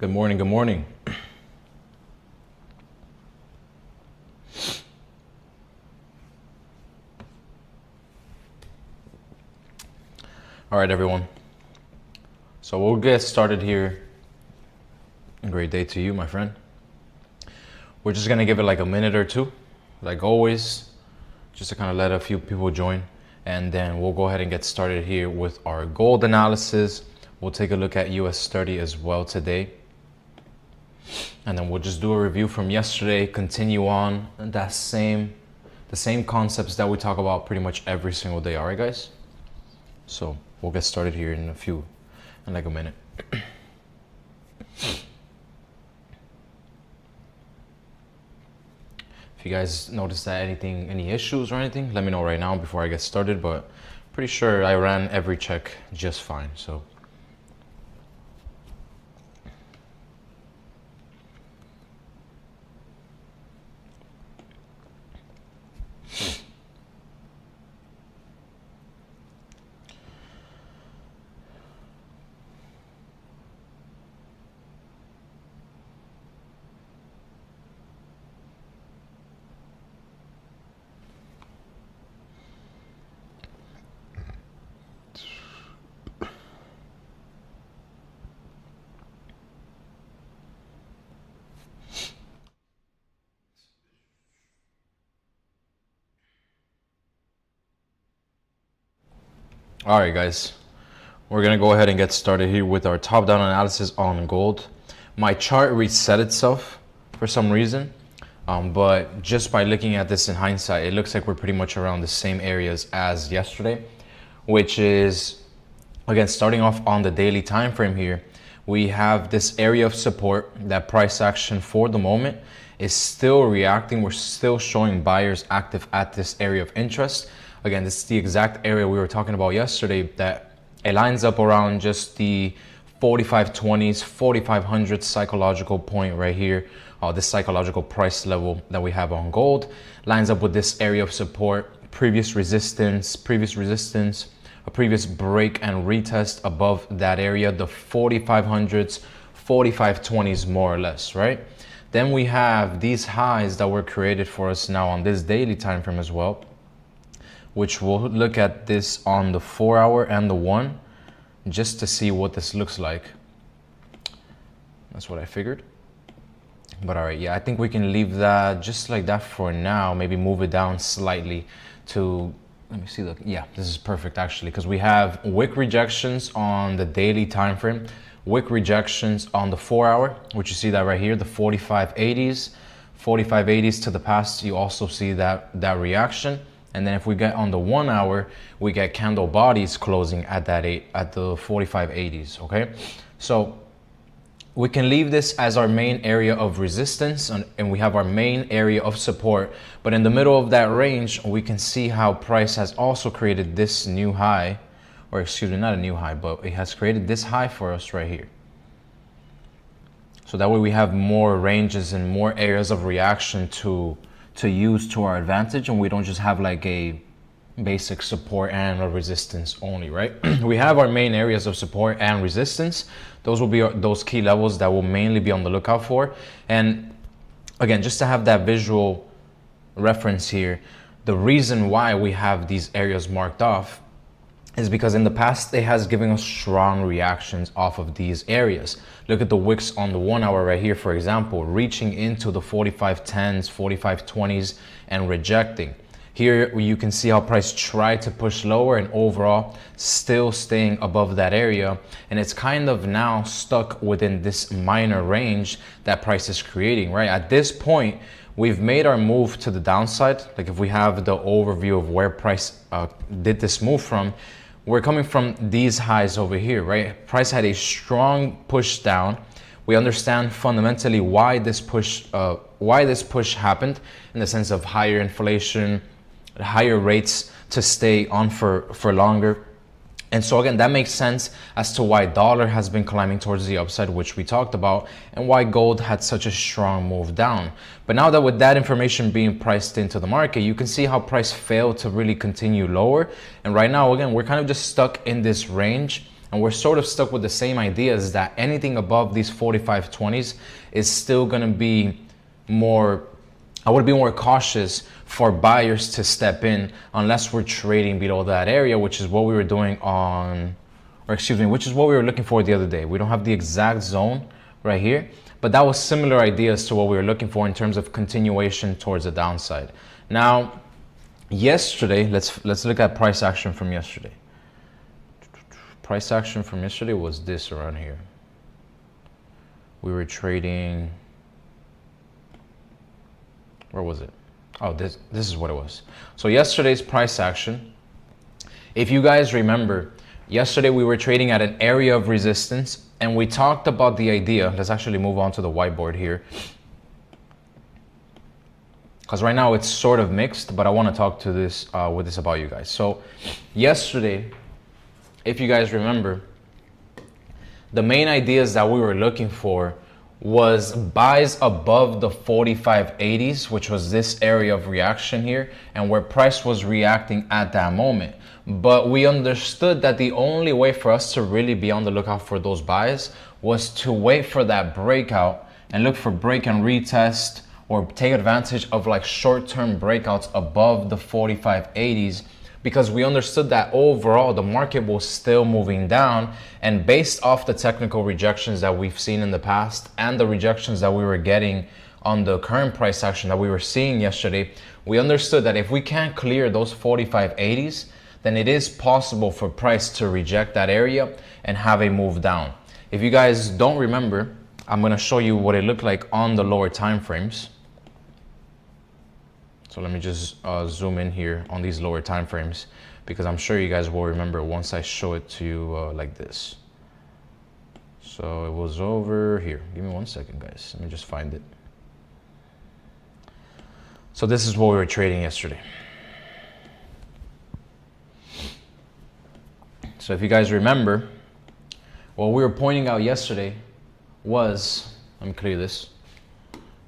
Good morning, good morning. All right, everyone. So we'll get started here. A great day to you, my friend. We're just gonna give it like a minute or two, like always, just to kind of let a few people join. And then we'll go ahead and get started here with our gold analysis. We'll take a look at US 30 as well today. And then we'll just do a review from yesterday, continue on the same concepts that we talk about pretty much every single day. All right, guys? So we'll get started here in like a minute. If you guys notice that any issues or anything, let me know right now before I get started, but pretty sure I ran every check just fine, so. All right, guys, we're gonna go ahead and get started here with our top-down analysis on gold. My chart reset itself for some reason, but just by looking at this in hindsight, it looks like we're pretty much around the same areas as yesterday, which is, again, starting off on the daily time frame here, we have this area of support. That price action for the moment is still reacting. We're still showing buyers active at this area of interest. Again, this is the exact area we were talking about yesterday, that it lines up around just the 4520s, 4500 psychological point right here. This psychological price level that we have on gold lines up with this area of support, previous resistance, a previous break and retest above that area, the 4500s, 4520s more or less, right? Then we have these highs that were created for us now on this daily time frame as well, which we'll look at this on the 4 hour and the 1 just to see what this looks like. That's what I figured. But all right, yeah, I think we can leave that just like that for now. Maybe move it down slightly to, let me see, look, yeah, this is perfect actually, because we have wick rejections on the daily time frame, wick rejections on the 4 hour, which you see that right here, the 4580s to the past. You also see that reaction. And then if we get on the 1 hour, we get candle bodies closing at the 4580s, okay? So we can leave this as our main area of resistance, and we have our main area of support. But in the middle of that range, we can see how price has also created this new high, or excuse me, not a new high, but it has created this high for us right here. So that way we have more ranges and more areas of reaction to use to our advantage, and we don't just have like a basic support and a resistance only, right? We have our main areas of support and resistance. Those will be those key levels that we'll mainly be on the lookout for. And again, just to have that visual reference here, the reason why we have these areas marked off is because in the past it has given us strong reactions off of these areas. Look at the wicks on the 1 hour right here, for example, reaching into the 4510s, 4520s and rejecting. Here you can see how price tried to push lower and overall still staying above that area. And it's kind of now stuck within this minor range that price is creating, right? At this point, we've made our move to the downside. Like if we have the overview of where price did this move from, we're coming from these highs over here, right? Price had a strong push down. We understand fundamentally why this push happened, in the sense of higher inflation, higher rates to stay on for longer. And so again, that makes sense as to why dollar has been climbing towards the upside, which we talked about, and why gold had such a strong move down. But now that with that information being priced into the market, you can see how price failed to really continue lower. And right now, again, we're kind of just stuck in this range And we're sort of stuck with the same ideas that anything above these 45.20s is still going to be more, I would be more cautious for buyers to step in unless we're trading below that area, which is what we were doing on, or excuse me, which is what we were looking for the other day. We don't have the exact zone right here, but that was similar ideas to what we were looking for in terms of continuation towards the downside. Now, yesterday, let's look at price action from yesterday. Price action from yesterday was this around here. We were trading, where was it? Oh, this is what it was. So yesterday's price action, if you guys remember, yesterday we were trading at an area of resistance, and we talked about the idea. Let's actually move on to the whiteboard here, because right now it's sort of mixed, but I want to talk to this with this about you guys. So yesterday, if you guys remember, the main ideas that we were looking for was buys above the 45.80s, which was this area of reaction here, and where price was reacting at that moment. But we understood that the only way for us to really be on the lookout for those buys was to wait for that breakout and look for break and retest, or take advantage of like short-term breakouts above the 45.80s, because we understood that overall the market was still moving down, and based off the technical rejections that we've seen in the past and the rejections that we were getting on the current price action that we were seeing yesterday, we understood that if we can't clear those 45.80s, then it is possible for price to reject that area and have a move down. If you guys don't remember, I'm going to show you what it looked like on the lower time frames. So let me just zoom in here on these lower time frames, because I'm sure you guys will remember once I show it to you like this. So it was over here. Give me 1 second, guys. Let me just find it. So this is what we were trading yesterday. So if you guys remember, what we were pointing out yesterday was, let me clear this,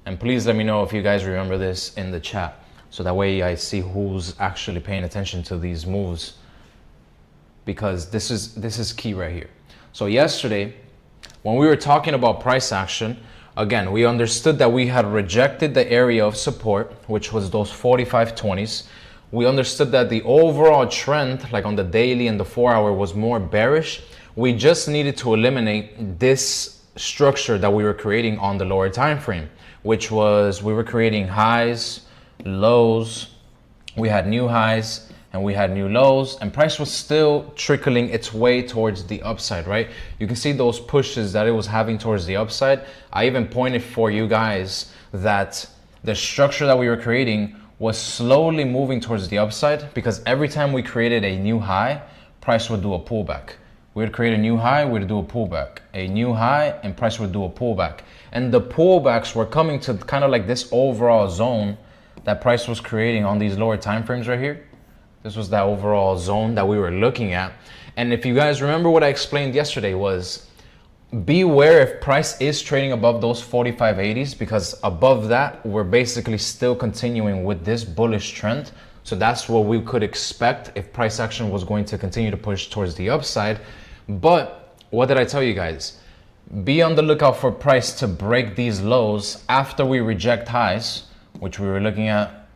and please let me know if you guys remember this in the chat, so that way I see who's actually paying attention to these moves, because this is key right here. So yesterday, when we were talking about price action, again, we understood that we had rejected the area of support, which was those 45.20s. We understood that the overall trend, like on the daily and the 4-hour, was more bearish. We just needed to eliminate this structure that we were creating on the lower time frame, which was we were creating highs, lows, we had new highs and we had new lows, and price was still trickling its way towards the upside, right? You can see those pushes that it was having towards the upside. I even pointed for you guys that the structure that we were creating was slowly moving towards the upside, because every time we created a new high, price would do a pullback. We would create a new high, we'd do a pullback, a new high, and price would do a pullback. And the pullbacks were coming to kind of like this overall zone that price was creating on these lower time frames right here. This was that overall zone that we were looking at. And if you guys remember what I explained yesterday was, beware if price is trading above those 45.80s, because above that, we're basically still continuing with this bullish trend. So that's what we could expect if price action was going to continue to push towards the upside. But what did I tell you guys? Be on the lookout for price to break these lows after we reject highs, which we were looking at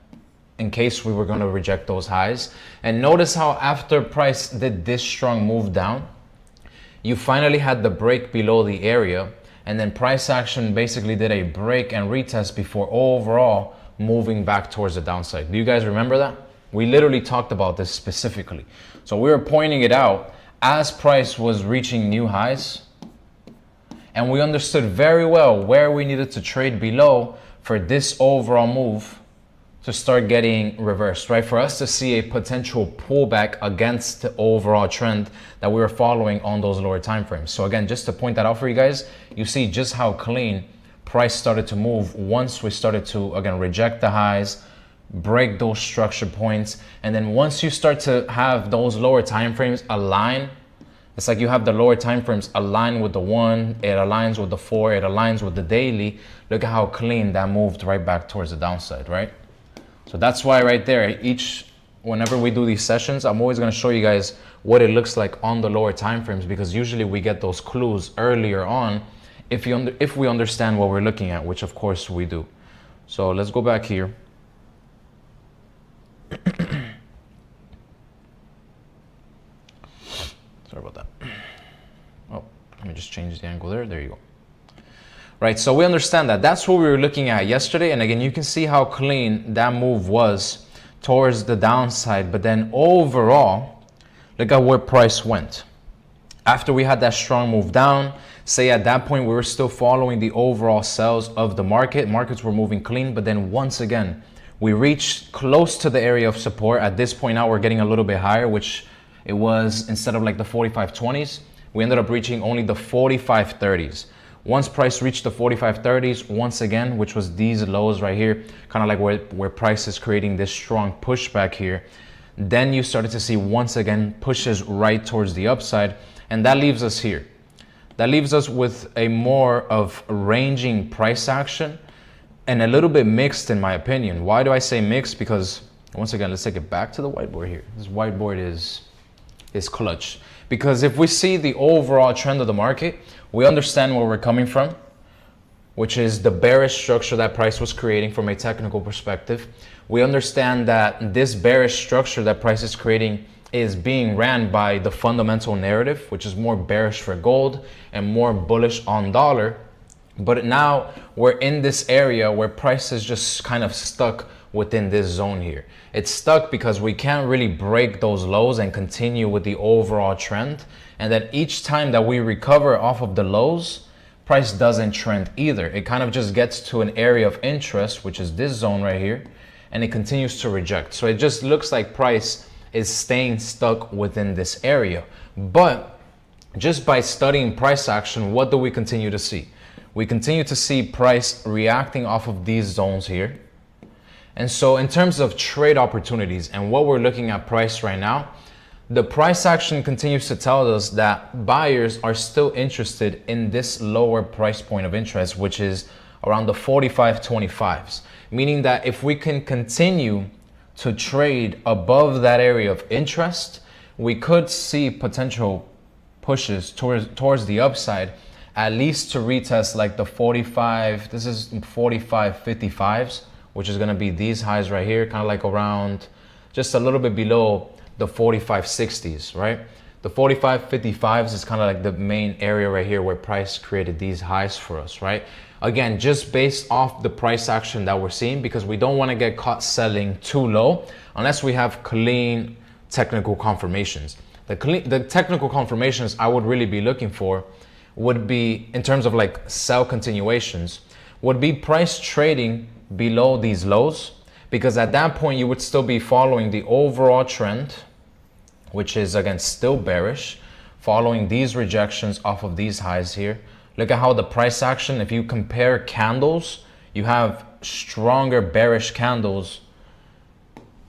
in case we were going to reject those highs. And notice how after price did this strong move down, you finally had the break below the area, and then price action basically did a break and retest before overall moving back towards the downside. Do you guys remember that? We literally talked about this specifically. So we were pointing it out as price was reaching new highs, and we understood very well where we needed to trade below for this overall move to start getting reversed, right? For us to see a potential pullback against the overall trend that we were following on those lower time frames. So again, just to point that out for you guys, you see just how clean price started to move once we started to, again, reject the highs, break those structure points. And then once you start to have those lower time frames align, it's like you have the lower time frames align with the 1, it aligns with the 4, it aligns with the daily. Look at how clean that moved right back towards the downside, right? So that's why right there, each whenever we do these sessions, I'm always going to show you guys what it looks like on the lower time frames, because usually we get those clues earlier on if we understand what we're looking at, which of course we do. So let's go back here. Sorry about that. Oh, let me just change the angle there. There you go. Right, so we understand that. That's what we were looking at yesterday. And again, you can see how clean that move was towards the downside. But then overall, look at where price went. After we had that strong move down, say at that point, we were still following the overall sells of the market. Markets were moving clean. But then once again, we reached close to the area of support. At this point now, we're getting a little bit higher, which it was, instead of like the 45.20s, we ended up reaching only the 45.30s. Once price reached the 45.30s, once again, which was these lows right here, kind of like where price is creating this strong pushback here, then you started to see once again pushes right towards the upside. And that leaves us here. That leaves us with a more of ranging price action and a little bit mixed, in my opinion. Why do I say mixed? Because once again, let's take it back to the whiteboard here. This whiteboard is clutch. Because if we see the overall trend of the market, we understand where we're coming from, which is the bearish structure that price was creating from a technical perspective. We understand that this bearish structure that price is creating is being ran by the fundamental narrative, which is more bearish for gold and more bullish on dollar. But now we're in this area where price is just kind of stuck within this zone here. It's stuck because we can't really break those lows and continue with the overall trend. And then each time that we recover off of the lows, price doesn't trend either. It kind of just gets to an area of interest, which is this zone right here, and it continues to reject. So it just looks like price is staying stuck within this area. But just by studying price action, what do we continue to see? We continue to see price reacting off of these zones here. And so in terms of trade opportunities and what we're looking at price right now, the price action continues to tell us that buyers are still interested in this lower price point of interest, which is around the 45.25s, meaning that if we can continue to trade above that area of interest, we could see potential pushes towards the upside, at least to retest like the 45, this is 45.55s, which is going to be these highs right here, kind of like around just a little bit below the 45.60s, right? The 45.55s is kind of like the main area right here where price created these highs for us, right? Again, just based off the price action that we're seeing, because we don't want to get caught selling too low unless we have clean technical confirmations. The technical confirmations I would really be looking for would be, in terms of like sell continuations, would be price trading below these lows, because at that point you would still be following the overall trend, which is again still bearish, following these rejections off of these highs here. Look at how the price action, if you compare candles, you have stronger bearish candles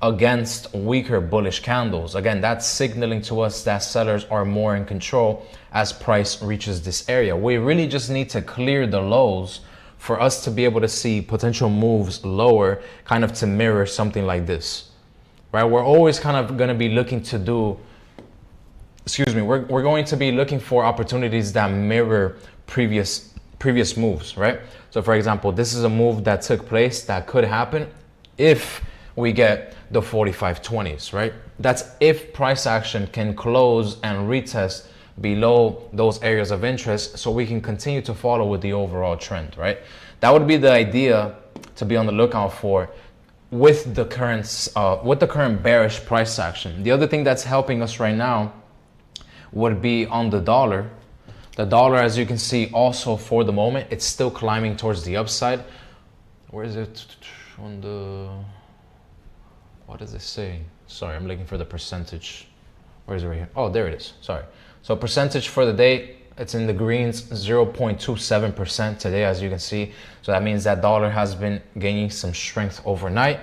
against weaker bullish candles. Again, that's signaling to us that sellers are more in control as price reaches this area. We really just need to clear the lows for us to be able to see potential moves lower, kind of to mirror something like this, right? We're always kind of going to be looking to do, we're going to be looking for opportunities that mirror previous moves, right? So for example, this is a move that took place that could happen if we get the 45.20s, right? That's if price action can close and retest below those areas of interest, so we can continue to follow with the overall trend, right? That would be the idea to be on the lookout for with the current bearish price action. The other thing that's helping us right now would be on the dollar. The dollar, as you can see, also for the moment, it's still climbing towards the upside. Where is it on the, what does it say? Sorry, I'm looking for the percentage. Where is it right here? Oh, there it is, sorry. So percentage for the day, it's in the greens, 0.27% today, as you can see. So that means that dollar has been gaining some strength overnight.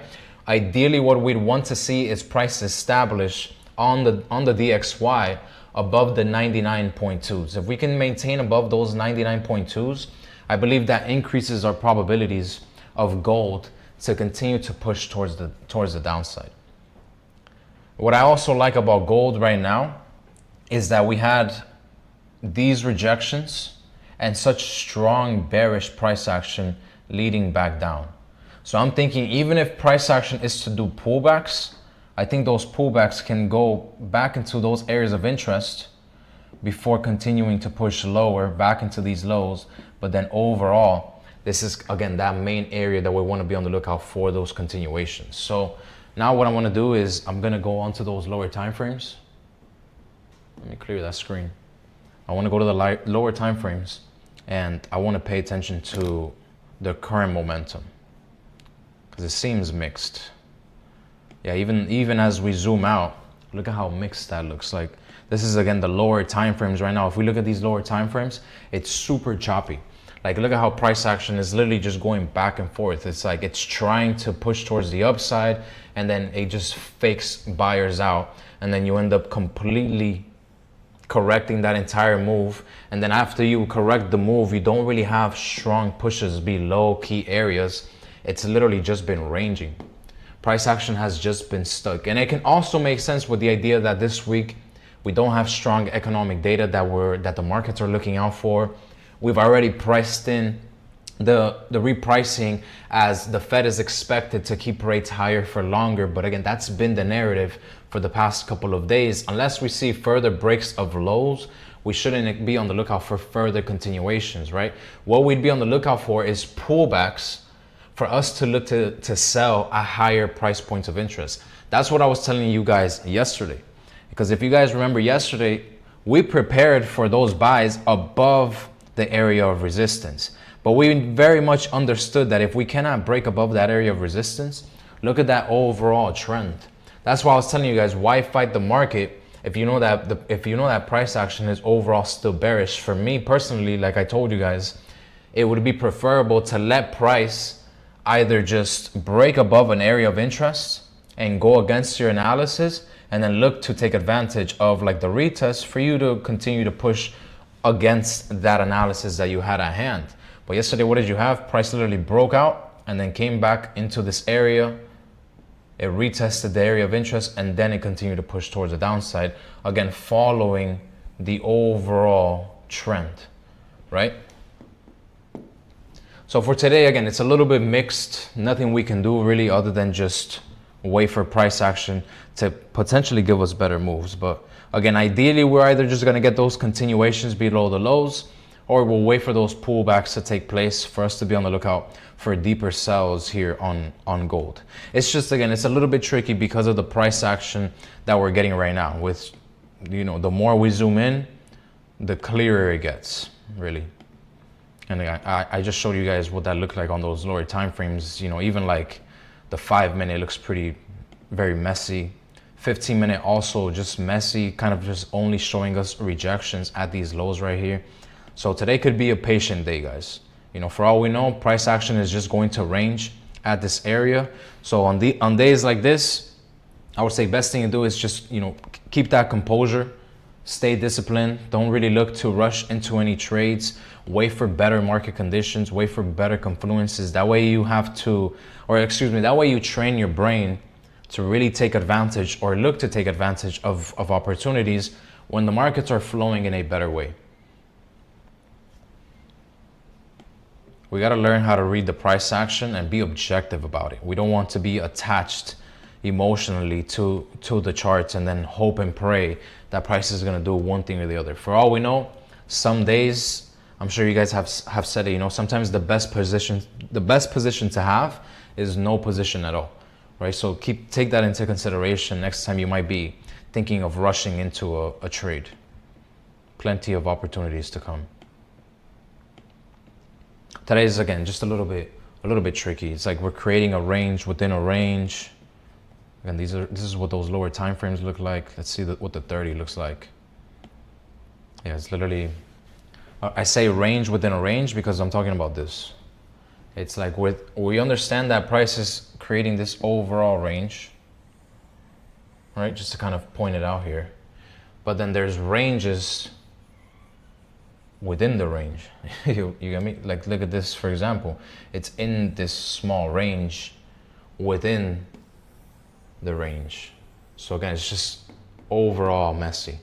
Ideally, what we'd want to see is price establish on the DXY above the 99.2s. If we can maintain above those 99.2s, I believe that increases our probabilities of gold to continue to push towards the downside. What I also like about gold right now is that we had these rejections and such strong bearish price action leading back down. So I'm thinking even if price action is to do pullbacks, I think those pullbacks can go back into those areas of interest before continuing to push lower back into these lows. But then overall, this is again that main area that we want to be on the lookout for, those continuations. So now what I want to do is I'm going to go onto those lower time frames. Let me clear that screen. I want to go to the lower time frames and I want to pay attention to the current momentum because it seems mixed. Yeah, even as we zoom out, look at how mixed that looks like. This is again the lower time frames right now. If we look at these lower time frames, it's super choppy. Like look at how price action is literally just going back and forth. It's like it's trying to push towards the upside and then it just fakes buyers out. And then you end up completely correcting that entire move. And then after you correct the move, you don't really have strong pushes below key areas. It's literally just been ranging. Price action has just been stuck. And it can also make sense with the idea that this week we don't have strong economic data that the markets are looking out for. We've already priced in the repricing as the Fed is expected to keep rates higher for longer. But again, that's been the narrative for the past couple of days. Unless we see further breaks of lows, we shouldn't be on the lookout for further continuations, right? What we'd be on the lookout for is pullbacks for us to look to sell at higher price points of interest. That's what I was telling you guys yesterday. Because if you guys remember yesterday, we prepared for those buys above the area of resistance. But we very much understood that if we cannot break above that area of resistance, look at that overall trend. That's why I was telling you guys, why fight the market if you know that price action is overall still bearish. For me personally, like I told you guys, it would be preferable to let price either just break above an area of interest and go against your analysis and then look to take advantage of like the retest for you to continue to push against that analysis that you had at hand. But yesterday, what did you have? Price literally broke out and then came back into this area. It retested the area of interest and then it continued to push towards the downside, again following the overall trend, right? So for today, again, it's a little bit mixed. Nothing we can do really other than just wait for price action to potentially give us better moves. But again, ideally, we're either just going to get those continuations below the lows, or we'll wait for those pullbacks to take place for us to be on the lookout for deeper sells here on gold. It's just, again, it's a little bit tricky because of the price action that we're getting right now. With, you know, the more we zoom in, the clearer it gets, really. And I just showed you guys what that looked like on those lower time frames. You know, even like the 5-minute looks very messy. 15-minute also just messy, kind of just only showing us rejections at these lows right here. So today could be a patient day, guys. You know, for all we know, price action is just going to range at this area. So on days like this, I would say best thing to do is just, you know, keep that composure, stay disciplined. Don't really look to rush into any trades. Wait for better market conditions, wait for better confluences. That way you that way you train your brain to really take advantage or look to take advantage of opportunities when the markets are flowing in a better way. We got to learn how to read the price action and be objective about it. We don't want to be attached emotionally to the charts and then hope and pray that price is going to do one thing or the other. For all we know, some days, I'm sure you guys have said it, you know, sometimes the best position to have is no position at all, right? So take that into consideration next time you might be thinking of rushing into a trade. Plenty of opportunities to come. Today is, again, just a little bit tricky. It's like we're creating a range within a range. Again, this is what those lower time frames look like. Let's see what the 30 looks like. Yeah, it's literally, I say range within a range because I'm talking about this. It's like we understand that price is creating this overall range, right? Just to kind of point it out here. But then there's ranges within the range. you get me? Like, look at this, for example. It's in this small range within the range. So again, it's just overall messy.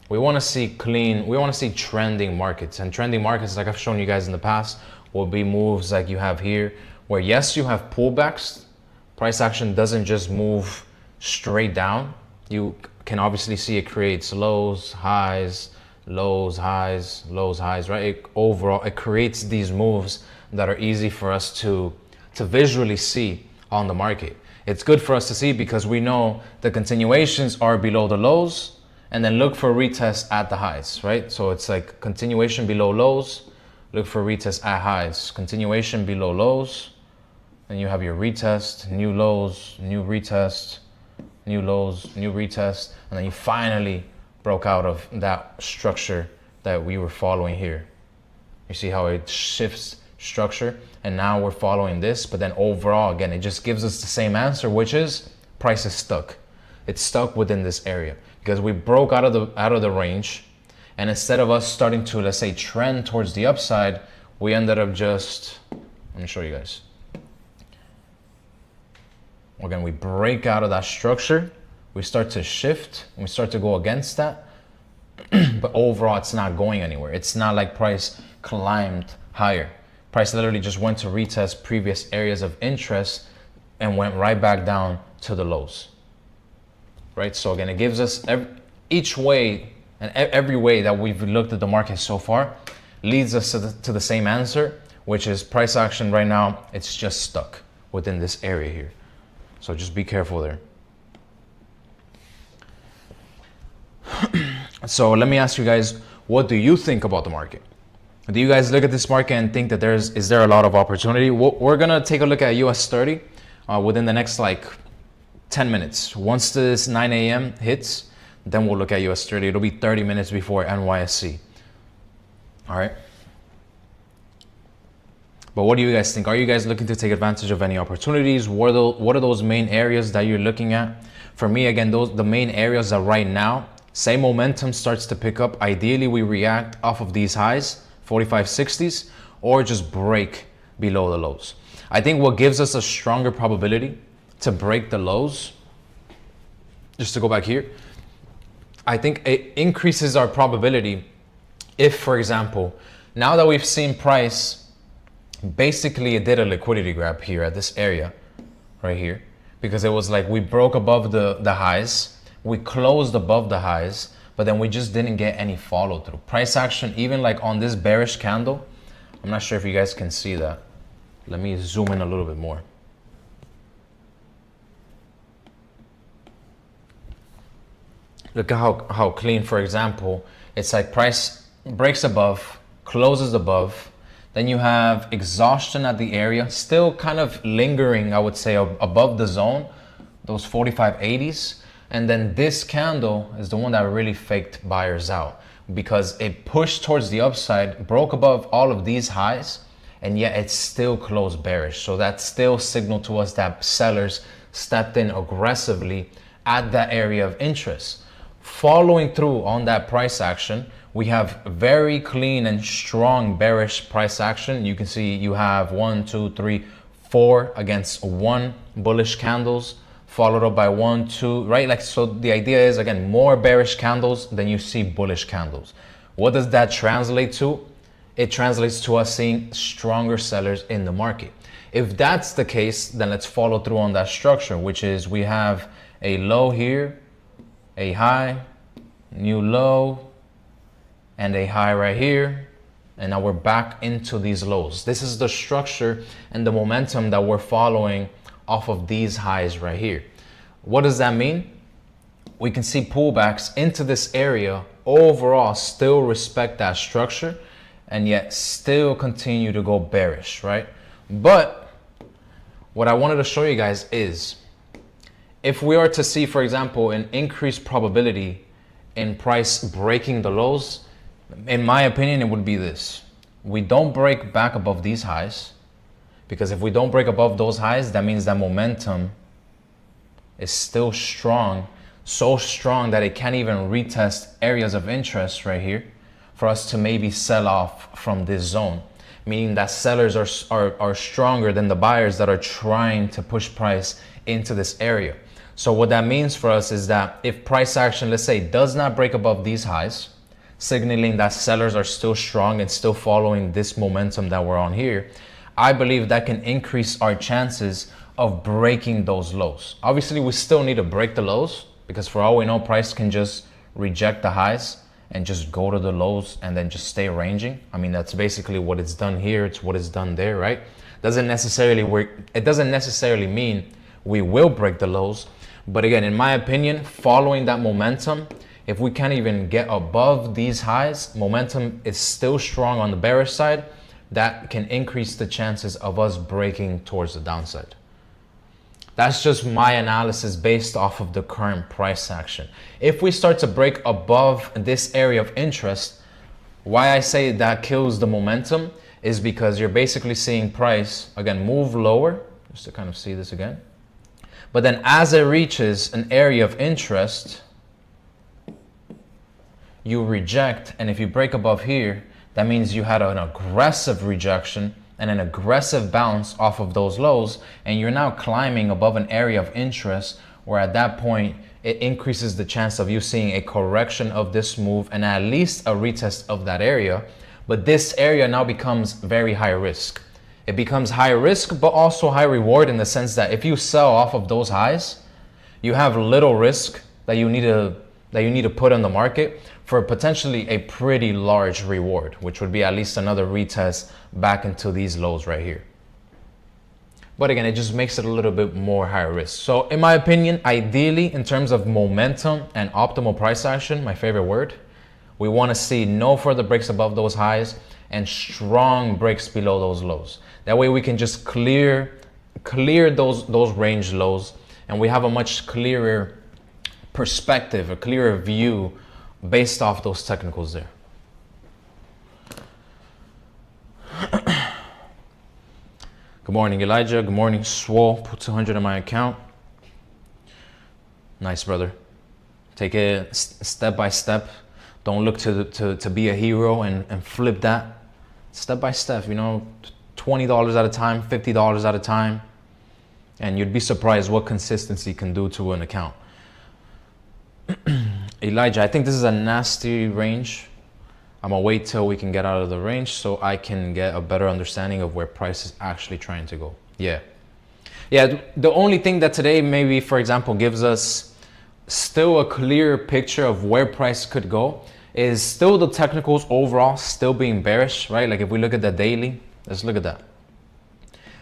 We want to see clean, we want to see trending markets, and trending markets, like I've shown you guys in the past, will be moves like you have here, where yes, you have pullbacks. Price action doesn't just move straight down. You can obviously see it creates lows, highs, lows, highs, lows, highs, right? Overall, it creates these moves that are easy for us to visually see on the market. It's good for us to see because we know the continuations are below the lows, and then look for retest at the highs, right? So it's like continuation below lows, look for retest at highs, continuation below lows, and you have your retest, new lows, new retest, new lows, new retest, and then you finally broke out of that structure that we were following here. You see how it shifts structure, and now we're following this, but then overall, again, it just gives us the same answer, which is price is stuck. It's stuck within this area because we broke out of the range, and instead of us starting to, let's say, trend towards the upside, we ended up just, let me show you guys. Again, we break out of that structure, we start to shift, we start to go against that, but overall it's not going anywhere. It's not like price climbed higher. Price literally just went to retest previous areas of interest and went right back down to the lows, right? So again, it gives us each way, and every way that we've looked at the market so far leads us to the same answer, which is price action right now, it's just stuck within this area here. So just be careful there. So let me ask you guys, what do you think about the market? Do you guys look at this market and think that is there a lot of opportunity? We're gonna take a look at US 30 within the next like 10 minutes. Once this 9 a.m. hits, then we'll look at US 30. It'll be 30 minutes before NYSE. All right. But what do you guys think? Are you guys looking to take advantage of any opportunities? What are those main areas that you're looking at? For me, again, the main areas that right now, say momentum starts to pick up. Ideally, we react off of these highs, 45.60s, or just break below the lows. I think what gives us a stronger probability to break the lows, just to go back here, I think it increases our probability if, for example, now that we've seen price, basically it did a liquidity grab here at this area right here, because it was like we broke above the highs, we closed above the highs, but then we just didn't get any follow through. Price action, even like on this bearish candle, I'm not sure if you guys can see that. Let me zoom in a little bit more. Look at how clean, for example, it's like price breaks above, closes above, then you have exhaustion at the area, still kind of lingering, I would say, above the zone, those 45.80s. And then this candle is the one that really faked buyers out because it pushed towards the upside, broke above all of these highs, and yet it still closed bearish. So that still signaled to us that sellers stepped in aggressively at that area of interest. Following through on that price action, we have very clean and strong bearish price action. You can see you have 1, 2, 3, 4 against 1 bullish candles, followed up by 1, 2, right? Like, so the idea is, again, more bearish candles than you see bullish candles. What does that translate to? It translates to us seeing stronger sellers in the market. If that's the case, then let's follow through on that structure, which is we have a low here, a high, new low, and a high right here, and now we're back into these lows. This is the structure and the momentum that we're following off of these highs right here. What does that mean? We can see pullbacks into this area overall still respect that structure and yet still continue to go bearish, right? But what I wanted to show you guys is if we are to see, for example, an increased probability in price breaking the lows, in my opinion, it would be this. We don't break back above these highs, because if we don't break above those highs, that means that momentum is still strong, so strong that it can't even retest areas of interest right here for us to maybe sell off from this zone, meaning that sellers are stronger than the buyers that are trying to push price into this area. So what that means for us is that if price action, let's say, does not break above these highs, signaling that sellers are still strong and still following this momentum that we're on here, I believe that can increase our chances of breaking those lows. Obviously, we still need to break the lows, because for all we know, price can just reject the highs and just go to the lows and then just stay ranging. I mean, that's basically what it's done here. It's what it's done there, right? Doesn't necessarily work. It doesn't necessarily mean we will break the lows. But again, in my opinion, following that momentum, if we can't even get above these highs, momentum is still strong on the bearish side. That can increase the chances of us breaking towards the downside. That's just my analysis based off of the current price action. If we start to break above this area of interest, why I say that kills the momentum is because you're basically seeing price, again, move lower, just to kind of see this again. But then as it reaches an area of interest, you reject, and if you break above here, that means you had an aggressive rejection and an aggressive bounce off of those lows, and you're now climbing above an area of interest where at that point it increases the chance of you seeing a correction of this move and at least a retest of that area. But this area now becomes very high risk. It becomes high risk but also high reward, in the sense that if you sell off of those highs, you have little risk that you need to put on the market for potentially a pretty large reward, which would be at least another retest back into these lows right here. But again, it just makes it a little bit more high risk. So in my opinion, ideally, in terms of momentum and optimal price action, my favorite word, we want to see no further breaks above those highs and strong breaks below those lows. That way we can just clear those range lows, and we have a much clearer perspective, a clearer view based off those technicals there. Good morning, Elijah. Good morning, Swole. Put 200 in my account. Nice, brother. Take it step by step. Don't look to be a hero and flip that. Step by step, you know, $20 at a time, $50 at a time. And you'd be surprised what consistency can do to an account. Elijah, I think this is a nasty range. I'm gonna wait till we can get out of the range so I can get a better understanding of where price is actually trying to go. Yeah, the only thing that today maybe, for example, gives us still a clear picture of where price could go is still the technicals overall still being bearish, right? Like if we look at the daily, let's look at that.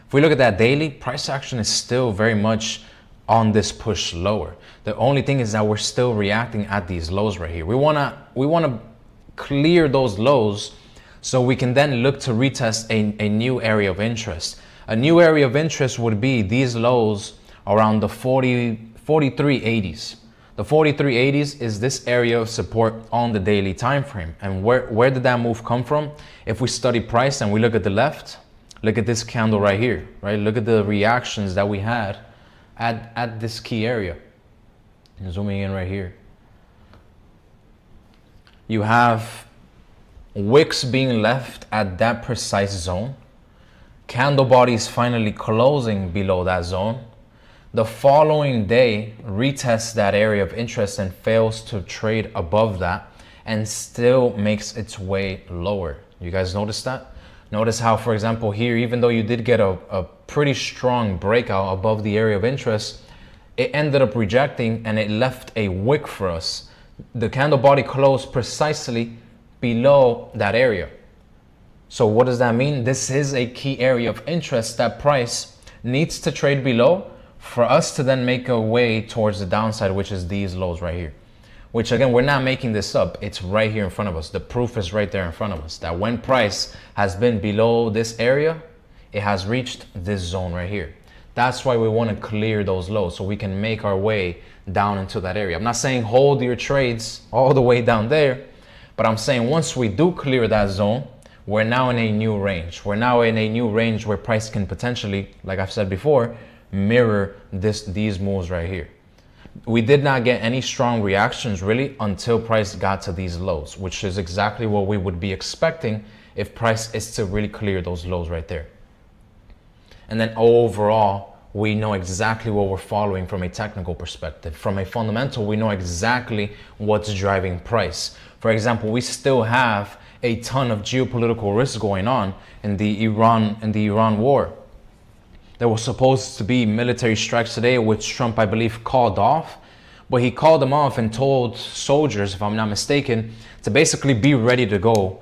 If we look at that daily, price action is still very much on this push lower. The only thing is that we're still reacting at these lows right here. We wanna clear those lows so we can then look to retest a new area of interest. A new area of interest would be these lows around the 43.80s. The 43.80s is this area of support on the daily time frame. And where did that move come from? If we study price and we look at the left, look at this candle right here, right? Look at the reactions that we had at this key area. Zooming in right here. You have wicks being left at that precise zone. Candle bodies finally closing below that zone. The following day retests that area of interest and fails to trade above that and still makes its way lower. You guys notice that? Notice how, for example, here, even though you did get a pretty strong breakout above the area of interest, it ended up rejecting and it left a wick for us. The candle body closed precisely below that area. So what does that mean? This is a key area of interest that price needs to trade below for us to then make a way towards the downside, which is these lows right here. Which again, we're not making this up. It's right here in front of us. The proof is right there in front of us that when price has been below this area, it has reached this zone right here. That's why we want to clear those lows so we can make our way down into that area. I'm not saying hold your trades all the way down there, but I'm saying once we do clear that zone, we're now in a new range. We're now in a new range where price can potentially, like I've said before, mirror these moves right here. We did not get any strong reactions really until price got to these lows, which is exactly what we would be expecting if price is to really clear those lows right there. And then overall, we know exactly what we're following from a technical perspective. From a fundamental, we know exactly what's driving price. For example, we still have a ton of geopolitical risks going on in the Iran war. There was supposed to be military strikes today, which Trump, I believe, called off. But he called them off and told soldiers, if I'm not mistaken, to basically be ready to go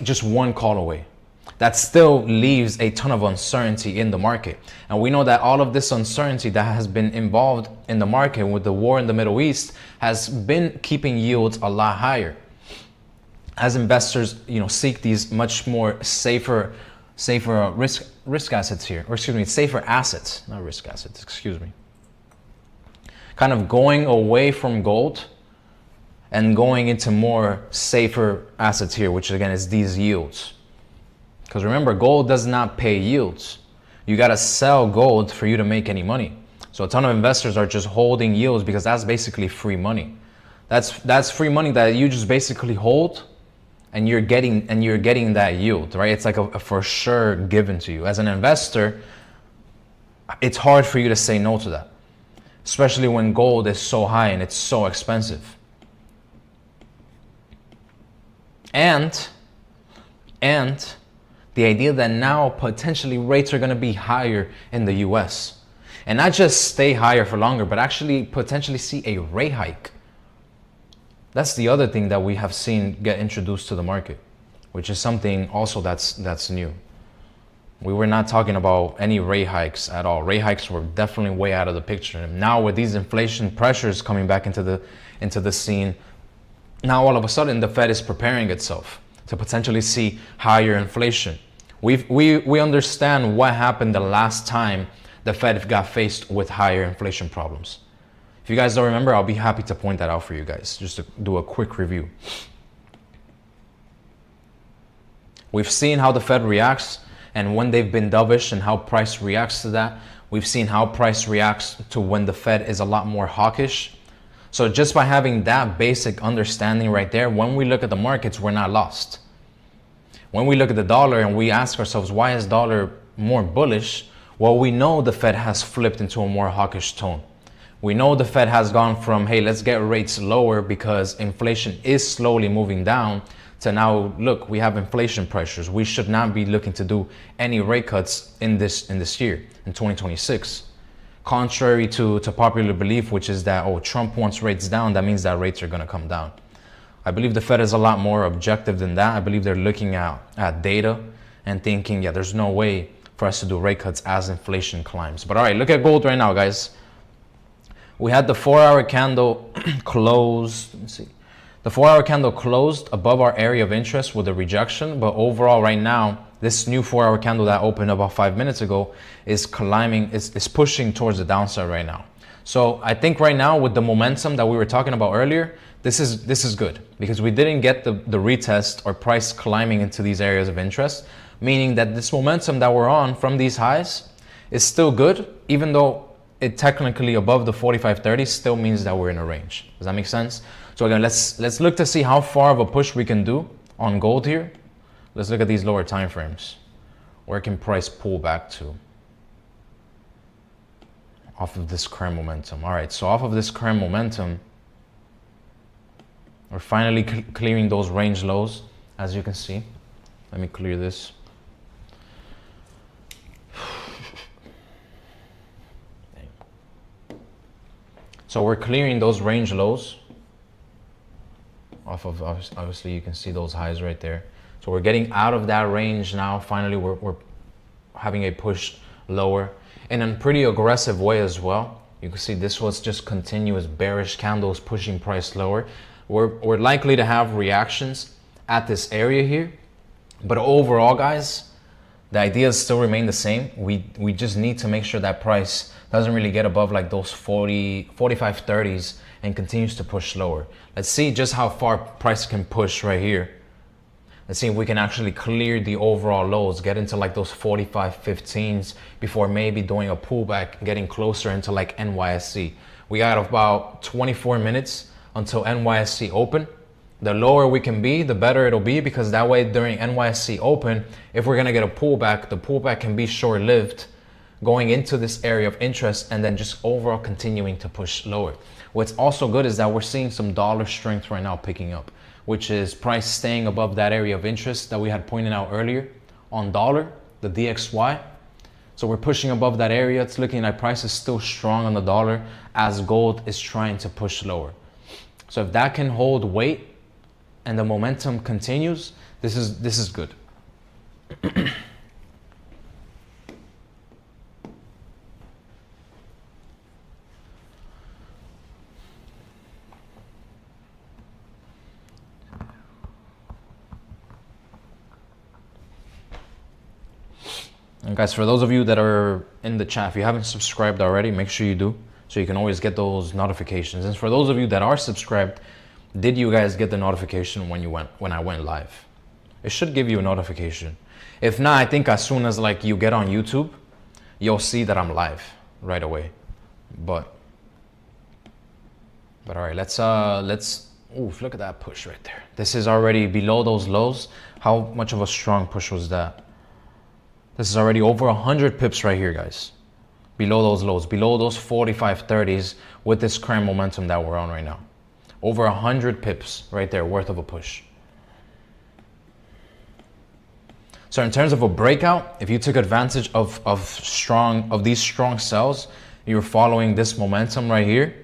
just one call away. That still leaves a ton of uncertainty in the market. And we know that all of this uncertainty that has been involved in the market with the war in the Middle East has been keeping yields a lot higher. As investors, seek these much more safer risk assets here, or excuse me, safer assets, not risk assets, excuse me. Kind of going away from gold and going into more safer assets here, which again is these yields. Because remember, gold does not pay yields. You got to sell gold for you to make any money. So a ton of investors are just holding yields because that's basically free money. That's free money that you just basically hold, and you're getting that yield, right? It's like a for sure given to you. As an investor, it's hard for you to say no to that, especially when gold is so high and it's so expensive. And the idea that now potentially rates are going to be higher in the US, and not just stay higher for longer, but actually potentially see a rate hike. That's the other thing that we have seen get introduced to the market, which is something also that's new. We were not talking about any rate hikes at all. Rate hikes were definitely way out of the picture. And now with these inflation pressures coming back into the scene, now all of a sudden the Fed is preparing itself to potentially see higher inflation. We understand what happened the last time the Fed got faced with higher inflation problems. If you guys don't remember, I'll be happy to point that out for you guys, just to do a quick review. We've seen how the Fed reacts and when they've been dovish and how price reacts to that. We've seen how price reacts to when the Fed is a lot more hawkish. So just by having that basic understanding right there, when we look at the markets, we're not lost. When we look at the dollar and we ask ourselves, why is dollar more bullish? Well, we know the Fed has flipped into a more hawkish tone. We know the Fed has gone from, hey, let's get rates lower because inflation is slowly moving down, to now, look, we have inflation pressures. We should not be looking to do any rate cuts in this year, in 2026. Contrary to popular belief, which is that, oh, Trump wants rates down, that means that rates are going to come down. I believe the Fed is a lot more objective than that. I believe they're looking at data and thinking, yeah, there's no way for us to do rate cuts as inflation climbs. But all right, look at gold right now, guys. We had the 4-hour candle closed. Let me see. The 4-hour candle closed above our area of interest with a rejection, but overall right now, this new 4-hour candle that opened about 5 minutes ago is climbing, is pushing towards the downside right now. So I think right now with the momentum that we were talking about earlier, this is good because we didn't get the retest or price climbing into these areas of interest, meaning that this momentum that we're on from these highs is still good, even though it technically above the 45.30 still means that we're in a range. Does that make sense? So again, let's look to see how far of a push we can do on gold here. Let's look at these lower time frames. Where can price pull back to? Off of this current momentum. All right, so off of this current momentum, we're finally clearing those range lows, as you can see. Let me clear this. So we're clearing those range lows off of, obviously you can see those highs right there. So we're getting out of that range now. Finally, we're having a push lower in a pretty aggressive way as well. You can see this was just continuous bearish candles pushing price lower. We're likely to have reactions at this area here. But overall, guys, the ideas still remain the same. We just need to make sure that price doesn't really get above like those 45.30s and continues to push lower. Let's see just how far price can push right here. Let's see if we can actually clear the overall lows, get into like those 45.15s before maybe doing a pullback, getting closer into like NYSE. We got about 24 minutes until NYSE open. The lower we can be, the better it'll be, because that way during NYSE open, if we're gonna get a pullback, the pullback can be short-lived, going into this area of interest and then just overall continuing to push lower. What's also good is that we're seeing some dollar strength right now picking up, which is price staying above that area of interest that we had pointed out earlier on dollar, the DXY. So we're pushing above that area. It's looking like price is still strong on the dollar as gold is trying to push lower. So if that can hold weight and the momentum continues, this is good. And guys, for those of you that are in the chat, if you haven't subscribed already, make sure you do, so you can always get those notifications. And for those of you that are subscribed, did you guys get the notification when I went live? It should give you a notification. If not, I think as soon as like you get on YouTube, you'll see that I'm live right away. But all right, let's oof, look at that push right there. This is already below those lows. How much of a strong push was that? This is already over 100 pips right here, guys. Below those lows, below those 45.30s with this current momentum that we're on right now. Over 100 pips right there, worth of a push. So in terms of a breakout, if you took advantage of these strong sells, you're following this momentum right here,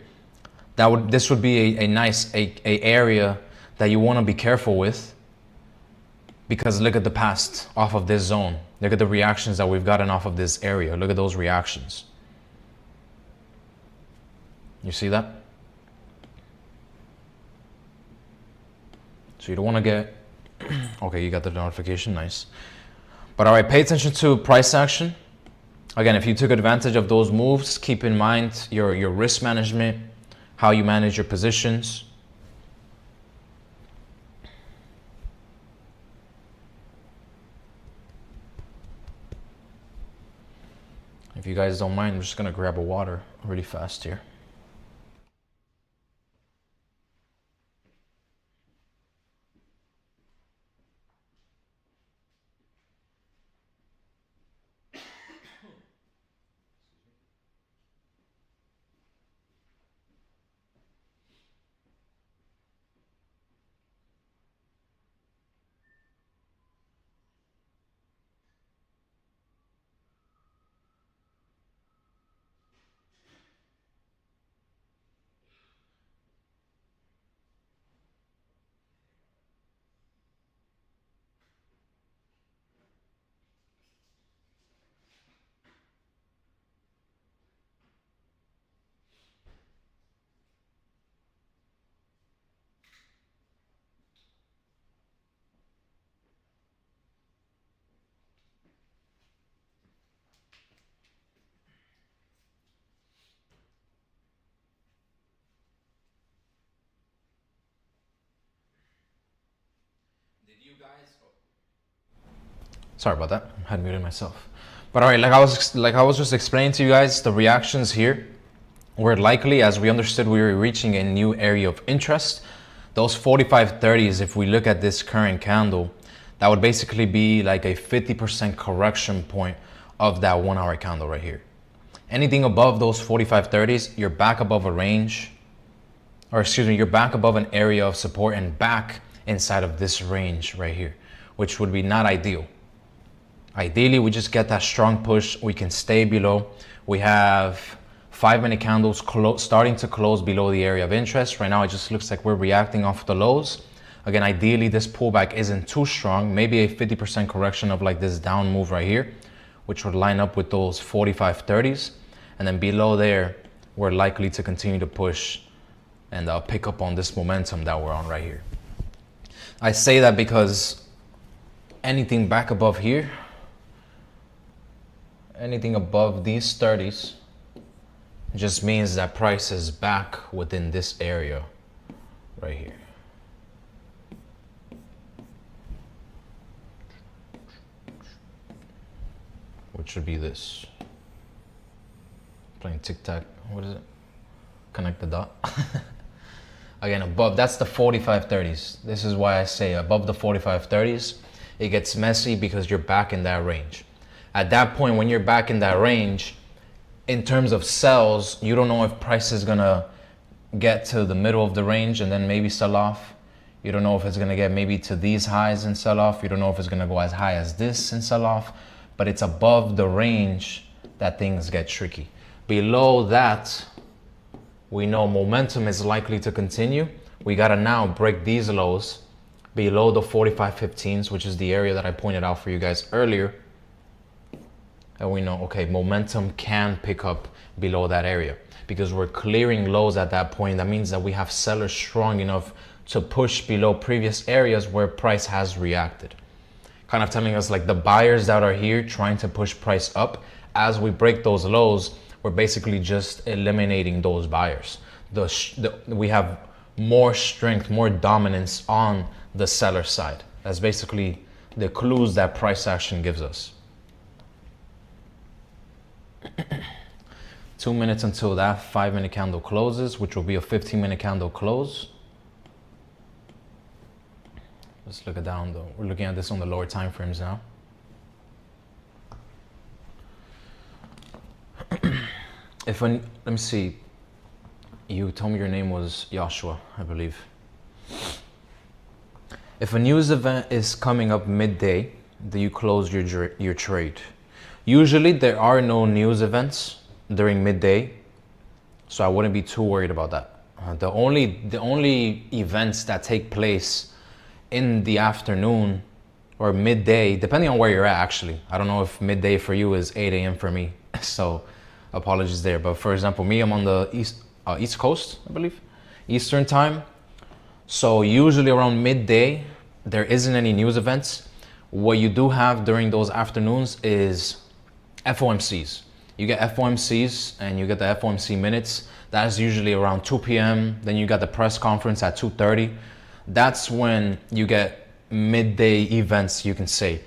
this would be a nice area that you want to be careful with, because look at the past off of this zone. Look at the reactions that we've gotten off of this area. Look at those reactions. You see that? So you don't want to get, okay, you got the notification, nice. But all right, pay attention to price action. Again, if you took advantage of those moves, keep in mind your risk management, how you manage your positions. If you guys don't mind, I'm just gonna grab a water really fast here. Sorry about that, I had muted myself. But all right, like I was just explaining to you guys, the reactions here were likely, as we understood, we were reaching a new area of interest. Those 45.30s, if we look at this current candle, that would basically be like a 50% correction point of that 1 hour candle right here. Anything above those 45.30s, you're back above a range, or excuse me, you're back above an area of support and back inside of this range right here, which would be not ideal. Ideally, we just get that strong push. We can stay below. We have 5-minute candles starting to close below the area of interest. Right now, it just looks like we're reacting off the lows. Again, ideally, this pullback isn't too strong. Maybe a 50% correction of like this down move right here, which would line up with those 45.30s. And then below there, we're likely to continue to push and pick up on this momentum that we're on right here. I say that because anything back above here, anything above these 30s, just means that price is back within this area right here. Which should be this. Playing tic-tac, what is it? Connect the dot. Again, above, that's the 45.30s. This is why I say above the 45.30s, it gets messy because you're back in that range. At that point, when you're back in that range, in terms of sells, you don't know if price is gonna get to the middle of the range and then maybe sell off. You don't know if it's gonna get maybe to these highs and sell off. You don't know if it's gonna go as high as this and sell off, but it's above the range that things get tricky. Below that, we know momentum is likely to continue. We gotta now break these lows below the 45.15s, which is the area that I pointed out for you guys earlier. And we know, okay, momentum can pick up below that area because we're clearing lows at that point. That means that we have sellers strong enough to push below previous areas where price has reacted. Kind of telling us like the buyers that are here trying to push price up, as we break those lows, we're basically just eliminating those buyers. We have more strength, more dominance on the seller side. That's basically the clues that price action gives us. 2 minutes until that 5-minute candle closes, which will be a 15-minute candle close. Let's look at that we're looking at this on the lower time frames now. Let me see, you told me your name was Joshua, I believe. If a news event is coming up midday, do you close your trade? Usually there are no news events during midday, so I wouldn't be too worried about that. The only events that take place in the afternoon or midday, depending on where you're at actually. I don't know if midday for you is 8 a.m. for me, so apologies there. But for example, me, I'm on the East Coast, I believe, Eastern time. So usually around midday, there isn't any news events. What you do have during those afternoons is FOMCs. You get FOMCs and you get the FOMC minutes. That's usually around 2 p.m. Then you got the press conference at 2:30. That's when you get midday events, you can say.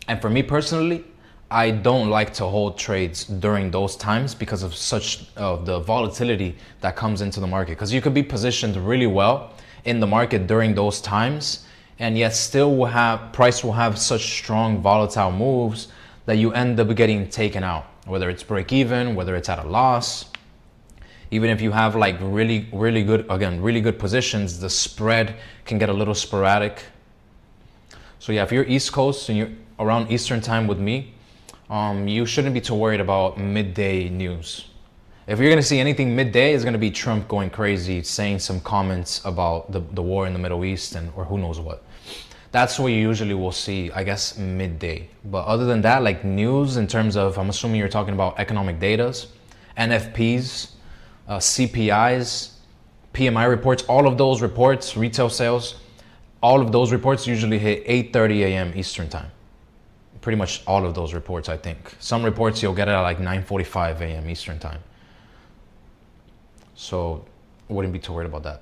And for me personally, I don't like to hold trades during those times because of the volatility that comes into the market. Because you could be positioned really well in the market during those times, and yet still price will have such strong volatile moves that you end up getting taken out, whether it's break even, whether it's at a loss. Even if you have like really good positions, the spread can get a little sporadic. So yeah, if you're East Coast and you're around Eastern time with me, you shouldn't be too worried about midday news. If you're gonna see anything midday, it's gonna be Trump going crazy, saying some comments about the war in the Middle East or who knows what. That's what you usually will see, I guess, midday. But other than that, like news in terms of, I'm assuming you're talking about economic datas, NFPs, CPIs, PMI reports, all of those reports, retail sales, all of those reports usually hit 8:30 a.m. Eastern time. Pretty much all of those reports, I think. Some reports you'll get it at like 9:45 a.m. Eastern time. So I wouldn't be too worried about that.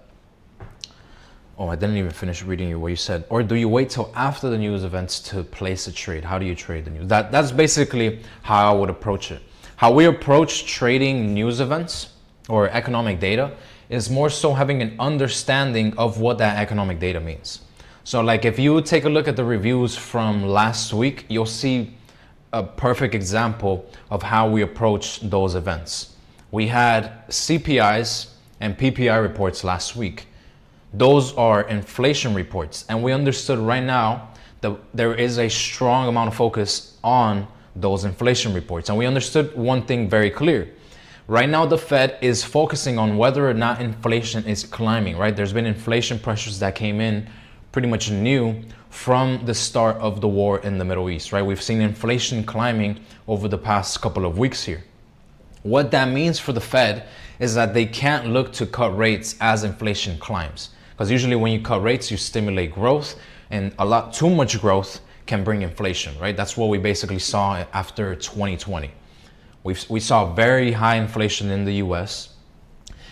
Oh, I didn't even finish reading you what you said. Or do you wait till after the news events to place a trade? How do you trade the news? That's basically how I would approach it. How we approach trading news events or economic data is more so having an understanding of what that economic data means. So like if you take a look at the reviews from last week, you'll see a perfect example of how we approach those events. We had CPIs and PPI reports last week. Those are inflation reports, and we understood right now that there is a strong amount of focus on those inflation reports. And we understood one thing very clear. Right now, the Fed is focusing on whether or not inflation is climbing, right? There's been inflation pressures that came in pretty much new from the start of the war in the Middle East, right? We've seen inflation climbing over the past couple of weeks here. What that means for the Fed is that they can't look to cut rates as inflation climbs. Because usually when you cut rates, you stimulate growth, and too much growth can bring inflation, right? That's what we basically saw after 2020. We saw very high inflation in the US.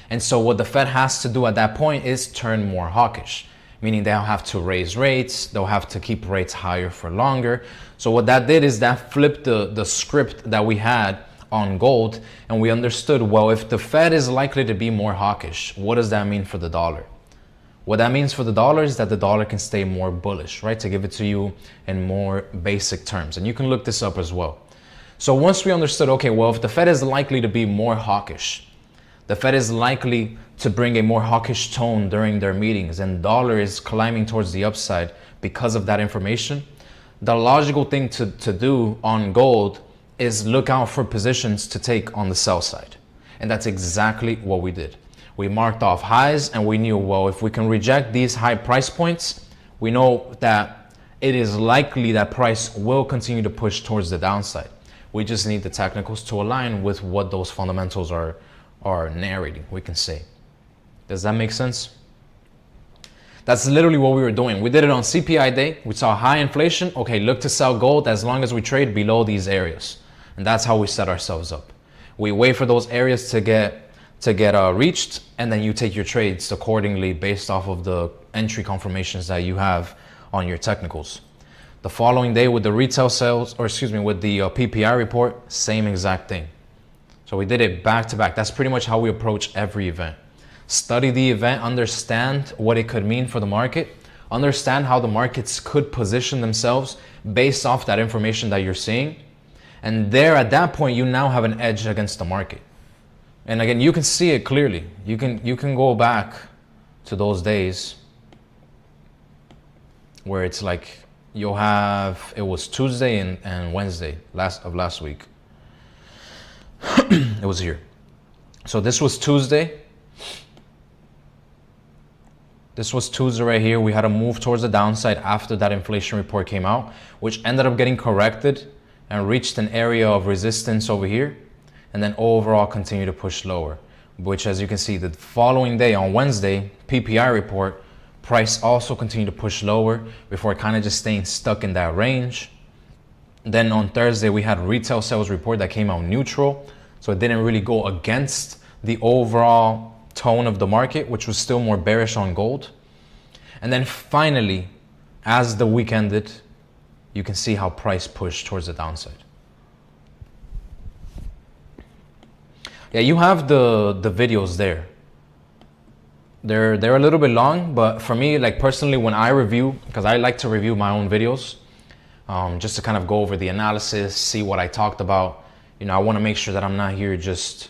And so what the Fed has to do at that point is turn more hawkish, meaning they'll have to raise rates, they'll have to keep rates higher for longer. So what that did is that flipped the script that we had on gold, and we understood, well, if the Fed is likely to be more hawkish, what does that mean for the dollar? What that means for the dollar is that the dollar can stay more bullish, right? To give it to you in more basic terms. And you can look this up as well. So once we understood, okay, well, if the Fed is likely to be more hawkish, the Fed is likely to bring a more hawkish tone during their meetings, and dollar is climbing towards the upside because of that information, the logical thing to do on gold is look out for positions to take on the sell side. And that's exactly what we did. We marked off highs and we knew, well, if we can reject these high price points, we know that it is likely that price will continue to push towards the downside. We just need the technicals to align with what those fundamentals are narrating, we can say. Does that make sense? That's literally what we were doing. We did it on CPI day. We saw high inflation. Okay, look to sell gold as long as we trade below these areas. And that's how we set ourselves up. We wait for those areas to get reached, and then you take your trades accordingly based off of the entry confirmations that you have on your technicals. The following day with the retail sales, or excuse me, with the PPI report, same exact thing. So we did it back to back. That's pretty much how we approach every event. Study the event, understand what it could mean for the market, understand how the markets could position themselves based off that information that you're seeing. And there, at that point, you now have an edge against the market. And again, you can see it clearly. You can go back to those days where it's like you'll have, it was Tuesday and Wednesday of last week. It was here. So this was Tuesday. This was Tuesday right here. We had a move towards the downside after that inflation report came out, which ended up getting corrected and reached an area of resistance over here, and then overall continue to push lower, which, as you can see, the following day on Wednesday, PPI report, price also continued to push lower before kind of just staying stuck in that range. Then on Thursday, we had retail sales report that came out neutral, so it didn't really go against the overall tone of the market, which was still more bearish on gold. And then finally, as the week ended, you can see how price pushed towards the downside. Yeah, you have the videos there. They're a little bit long, but for me, like personally, when I review, because I like to review my own videos, just to kind of go over the analysis, see what I talked about. You know, I want to make sure that I'm not here just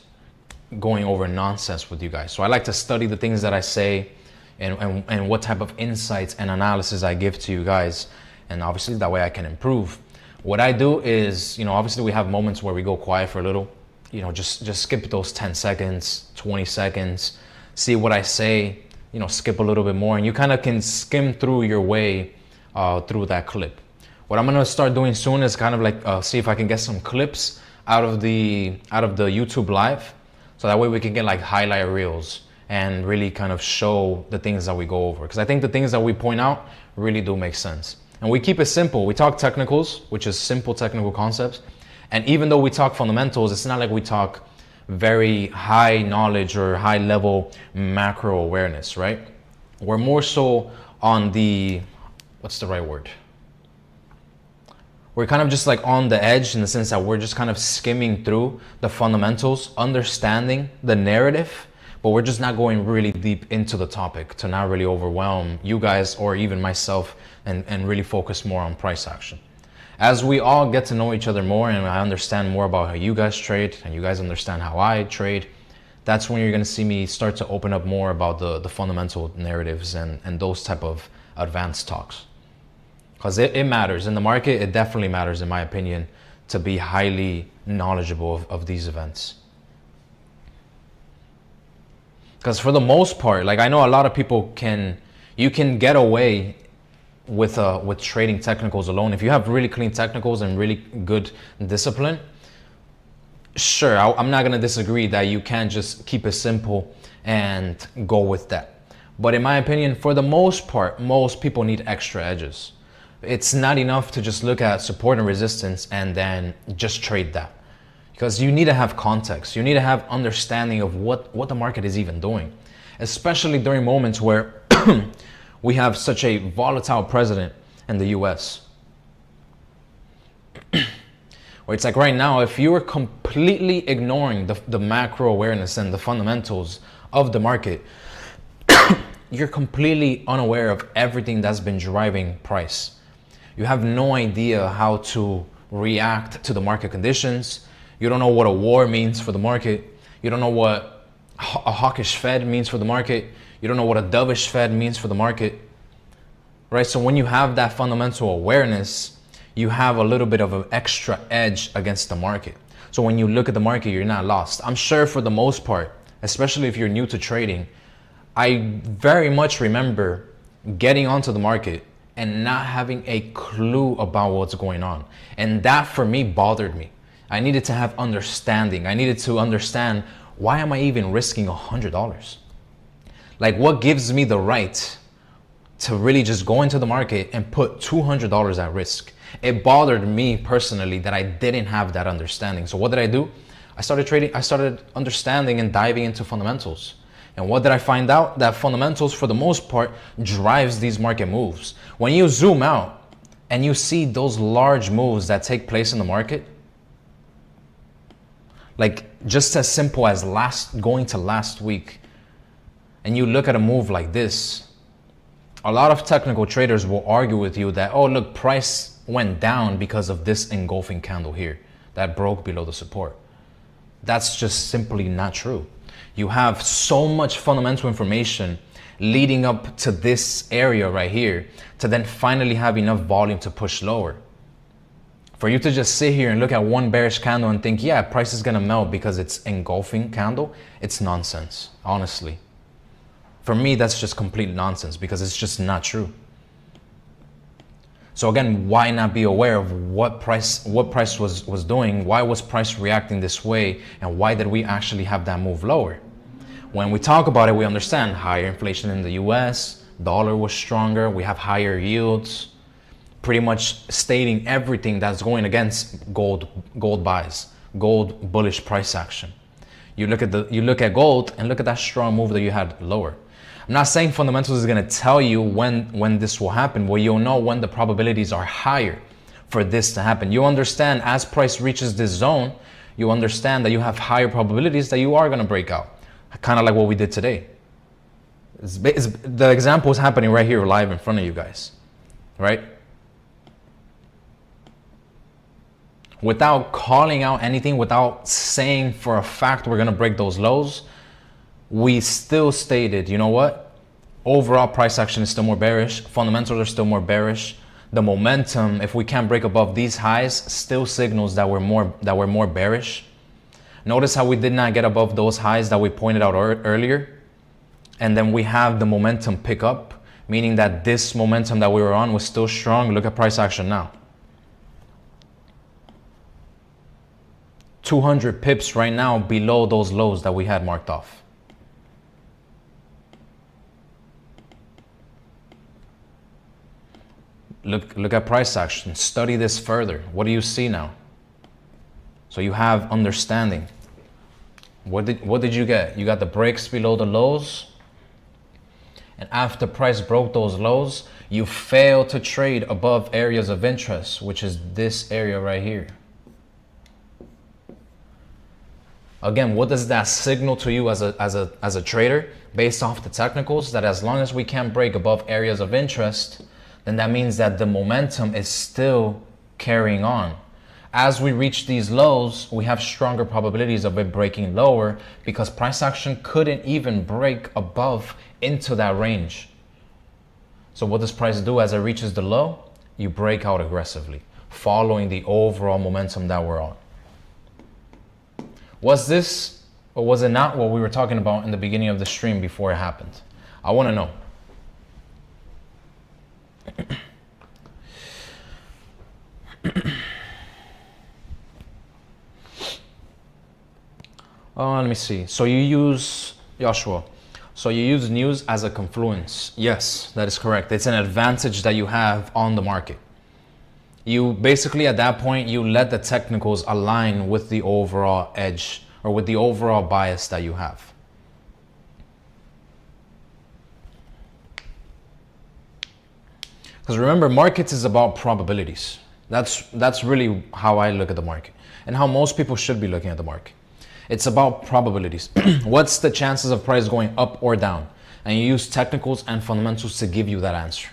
going over nonsense with you guys. So I like to study the things that I say and what type of insights and analysis I give to you guys. And obviously that way I can improve. What I do is, you know, obviously we have moments where we go quiet for a little, you know, just skip those 10 seconds, 20 seconds, see what I say, you know, skip a little bit more, and you kind of can skim through your way through that clip. What I'm gonna start doing soon is kind of like see if I can get some clips out of the YouTube live, so that way we can get like highlight reels and really kind of show the things that we go over. Because I think the things that we point out really do make sense. And we keep it simple. We talk technicals, which is simple technical concepts. And even though we talk fundamentals, it's not like we talk very high knowledge or high level macro awareness, right? We're more so on the, what's the right word? We're kind of just like on the edge in the sense that we're just kind of skimming through the fundamentals, understanding the narrative, but we're just not going really deep into the topic to not really overwhelm you guys or even myself and really focus more on price action. As we all get to know each other more and I understand more about how you guys trade and you guys understand how I trade, that's when you're going to see me start to open up more about the fundamental narratives and those type of advanced talks. Because it matters. In the market, it definitely matters, in my opinion, to be highly knowledgeable of these events. Because for the most part, like I know a lot of people you can get away with trading technicals alone. If you have really clean technicals and really good discipline, sure, I'm not going to disagree that you can't just keep it simple and go with that. But in my opinion, for the most part, most people need extra edges. It's not enough to just look at support and resistance and then just trade that. Because you need to have context. You need to have understanding of what the market is even doing. Especially during moments where we have such a volatile president in the US. Where it's like right now, if you are completely ignoring the macro awareness and the fundamentals of the market, you're completely unaware of everything that's been driving price. You have no idea how to react to the market conditions. You don't know what a war means for the market. You don't know what a hawkish Fed means for the market. You don't know what a dovish Fed means for the market, right? So when you have that fundamental awareness, you have a little bit of an extra edge against the market. So when you look at the market, you're not lost. I'm sure for the most part, especially if you're new to trading, I very much remember getting onto the market and not having a clue about what's going on. And that for me bothered me. I needed to have understanding. I needed to understand, why am I even risking $100? Like, what gives me the right to really just go into the market and put $200 at risk? It bothered me personally that I didn't have that understanding. So what did I do? I started trading. I started understanding and diving into fundamentals. And what did I find out? That fundamentals, for the most part, drives these market moves. When you zoom out and you see those large moves that take place in the market, like just as simple as going to last week, and you look at a move like this, a lot of technical traders will argue with you that, oh, look, price went down because of this engulfing candle here that broke below the support. That's just simply not true. You have so much fundamental information leading up to this area right here to then finally have enough volume to push lower. For you to just sit here and look at one bearish candle and think, yeah, price is gonna melt because it's engulfing candle, it's nonsense, honestly. For me, that's just complete nonsense because it's just not true. So again, why not be aware of what price was doing? Why was price reacting this way? And why did we actually have that move lower? When we talk about it, we understand higher inflation in the US, dollar was stronger, we have higher yields, pretty much stating everything that's going against gold buys, gold bullish price action. You look at gold and look at that strong move that you had lower. I'm not saying fundamentals is going to tell you when this will happen. Well, you'll know when the probabilities are higher for this to happen. You understand as price reaches this zone, you understand that you have higher probabilities that you are going to break out. Kind of like what we did today. The example is happening right here live in front of you guys, right? Without calling out anything, without saying for a fact we're going to break those lows, we still stated, you know what? Overall price action is still more bearish. Fundamentals are still more bearish. The momentum, if we can't break above these highs, still signals that we're more bearish. Notice how we did not get above those highs that we pointed out earlier. And then we have the momentum pick up, meaning that this momentum that we were on was still strong. Look at price action now. 200 pips right now below those lows that we had marked off. Look at price action. Study this further. What do you see now? So you have understanding. What did you get? You got the breaks below the lows. And after price broke those lows, you failed to trade above areas of interest, which is this area right here. Again, what does that signal to you as a trader based off the technicals? That as long as we can't break above areas of interest, then that means that the momentum is still carrying on. As we reach these lows, we have stronger probabilities of it breaking lower because price action couldn't even break above into that range. So what does price do as it reaches the low? You break out aggressively, following the overall momentum that we're on. Was this or was it not what we were talking about in the beginning of the stream before it happened? I want to know. Let me see. So you use, Joshua, so you use news as a confluence. Yes, that is correct. It's an advantage that you have on the market. You basically, at that point, you let the technicals align with the overall edge or with the overall bias that you have. Because remember, markets is about probabilities. That's really how I look at the market and how most people should be looking at the market. It's about probabilities. What's the chances of price going up or down? And you use technicals and fundamentals to give you that answer.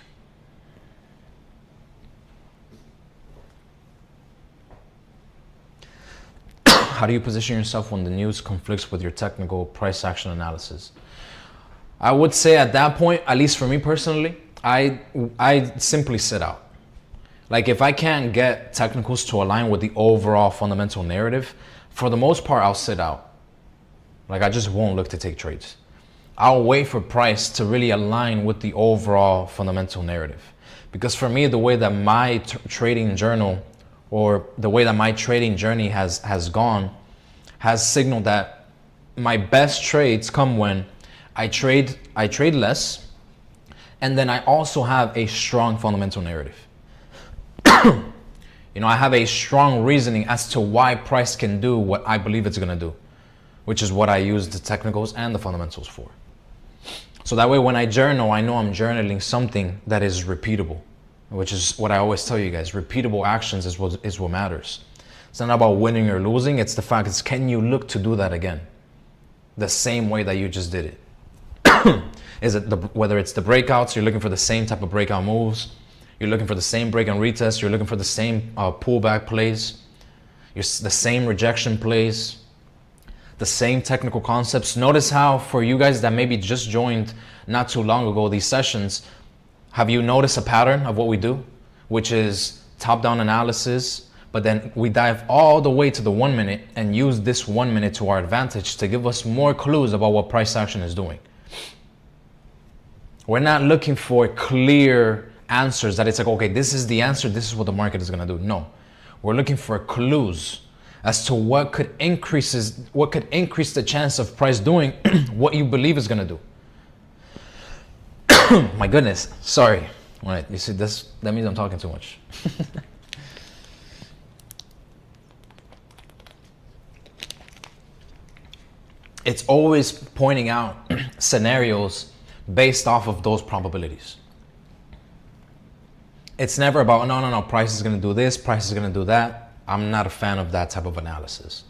How do you position yourself when the news conflicts with your technical price action analysis? I would say at that point, at least for me personally, I simply sit out. Like if I can't get technicals to align with the overall fundamental narrative, for the most part, I'll sit out. Like I just won't look to take trades. I'll wait for price to really align with the overall fundamental narrative. Because for me, the way that my trading journal or the way that my trading journey has gone has signaled that my best trades come when I trade less, and then I also have a strong fundamental narrative. You know, I have a strong reasoning as to why price can do what I believe it's gonna do, which is what I use the technicals and the fundamentals for. So that way when I journal, I know I'm journaling something that is repeatable, which is what I always tell you guys. Repeatable actions is what matters. It's not about winning or losing. It's the fact is, can you look to do that again? The same way that you just did it. Is it whether it's the breakouts, you're looking for the same type of breakout moves. You're looking for the same break and retest. You're looking for the same pullback plays. The same rejection plays. The same technical concepts. Notice how for you guys that maybe just joined not too long ago these sessions, have you noticed a pattern of what we do? Which is top-down analysis, but then we dive all the way to the 1 minute and use this 1 minute to our advantage to give us more clues about what price action is doing. We're not looking for clear answers that it's like, okay, this is the answer, this is what the market is gonna do. No, we're looking for clues as to what could increase the chance of price doing what you believe is gonna do. My goodness, sorry. All right, you see this, that means I'm talking too much. It's always pointing out scenarios based off of those probabilities. It's never about, no, price is going to do this, price is going to do that. I'm not a fan of that type of analysis.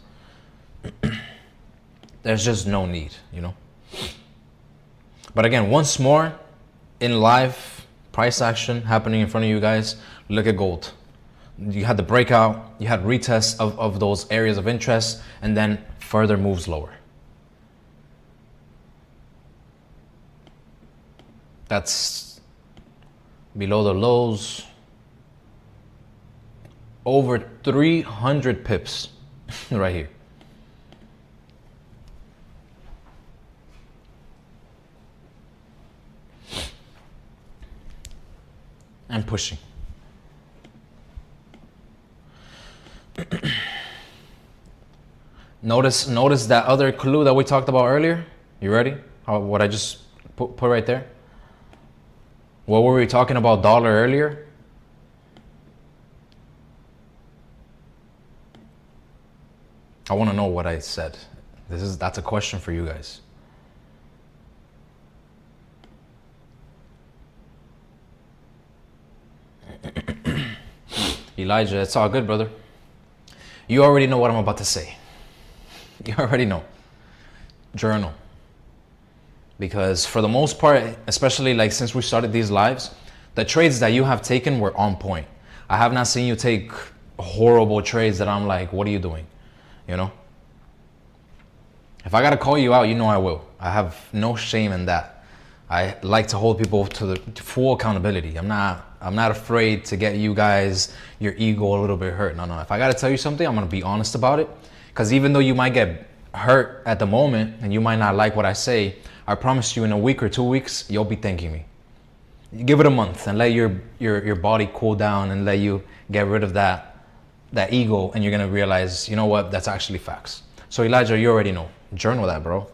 There's just no need, you know. But again, once more, in live price action happening in front of you guys, look at gold. You had the breakout, you had retests of those areas of interest, and then further moves lower. That's below the lows, over 300 pips right here. And pushing. Notice that other clue that we talked about earlier. You ready? What I just put right there? What were we talking about dollar earlier? I want to know what I said. That's a question for you guys. Elijah, it's all good, brother. You already know what I'm about to say. You already know. Journal. Because for the most part, especially like since we started these lives, the trades that you have taken were on point. I have not seen you take horrible trades that I'm like, what are you doing? You know? If I gotta call you out, you know I will. I have no shame in that. I like to hold people to the full accountability. I'm not afraid to get you guys, your ego a little bit hurt. No. If I gotta tell you something, I'm gonna be honest about it. Because even though you might get hurt at the moment and you might not like what I say, I promise you in a week or 2 weeks, you'll be thanking me. Give it a month and let your body cool down and let you get rid of that ego, and you're gonna realize, you know what, that's actually facts. So Elijah, you already know. Journal that, bro.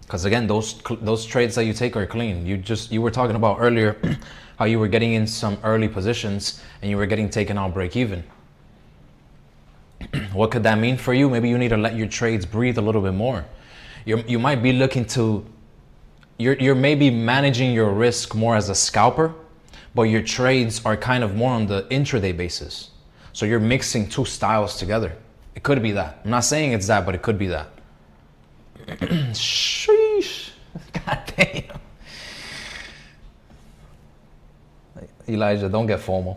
Because again, those trades that you take are clean. You were talking about earlier how you were getting in some early positions and you were getting taken out break even. What could that mean for you? Maybe you need to let your trades breathe a little bit more. You might be looking to, you're maybe managing your risk more as a scalper, but your trades are kind of more on the intraday basis. So you're mixing two styles together. It could be that. I'm not saying it's that, but it could be that. Sheesh. God damn. Elijah, don't get FOMO.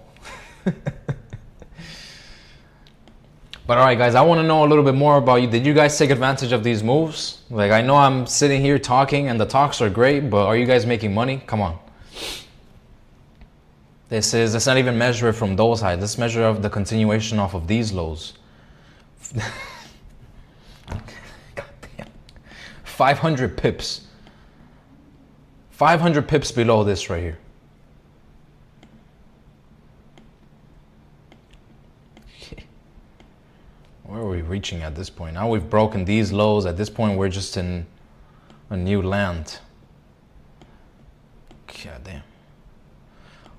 But all right, guys, I want to know a little bit more about you. Did you guys take advantage of these moves? Like, I know I'm sitting here talking and the talks are great, but are you guys making money? Come on. Let's not even measure it from those highs. Let's measure of the continuation off of these lows. God damn. 500 pips. 500 pips below this right here. Where are we reaching at this point? Now we've broken these lows. At this point, we're just in a new land. God damn.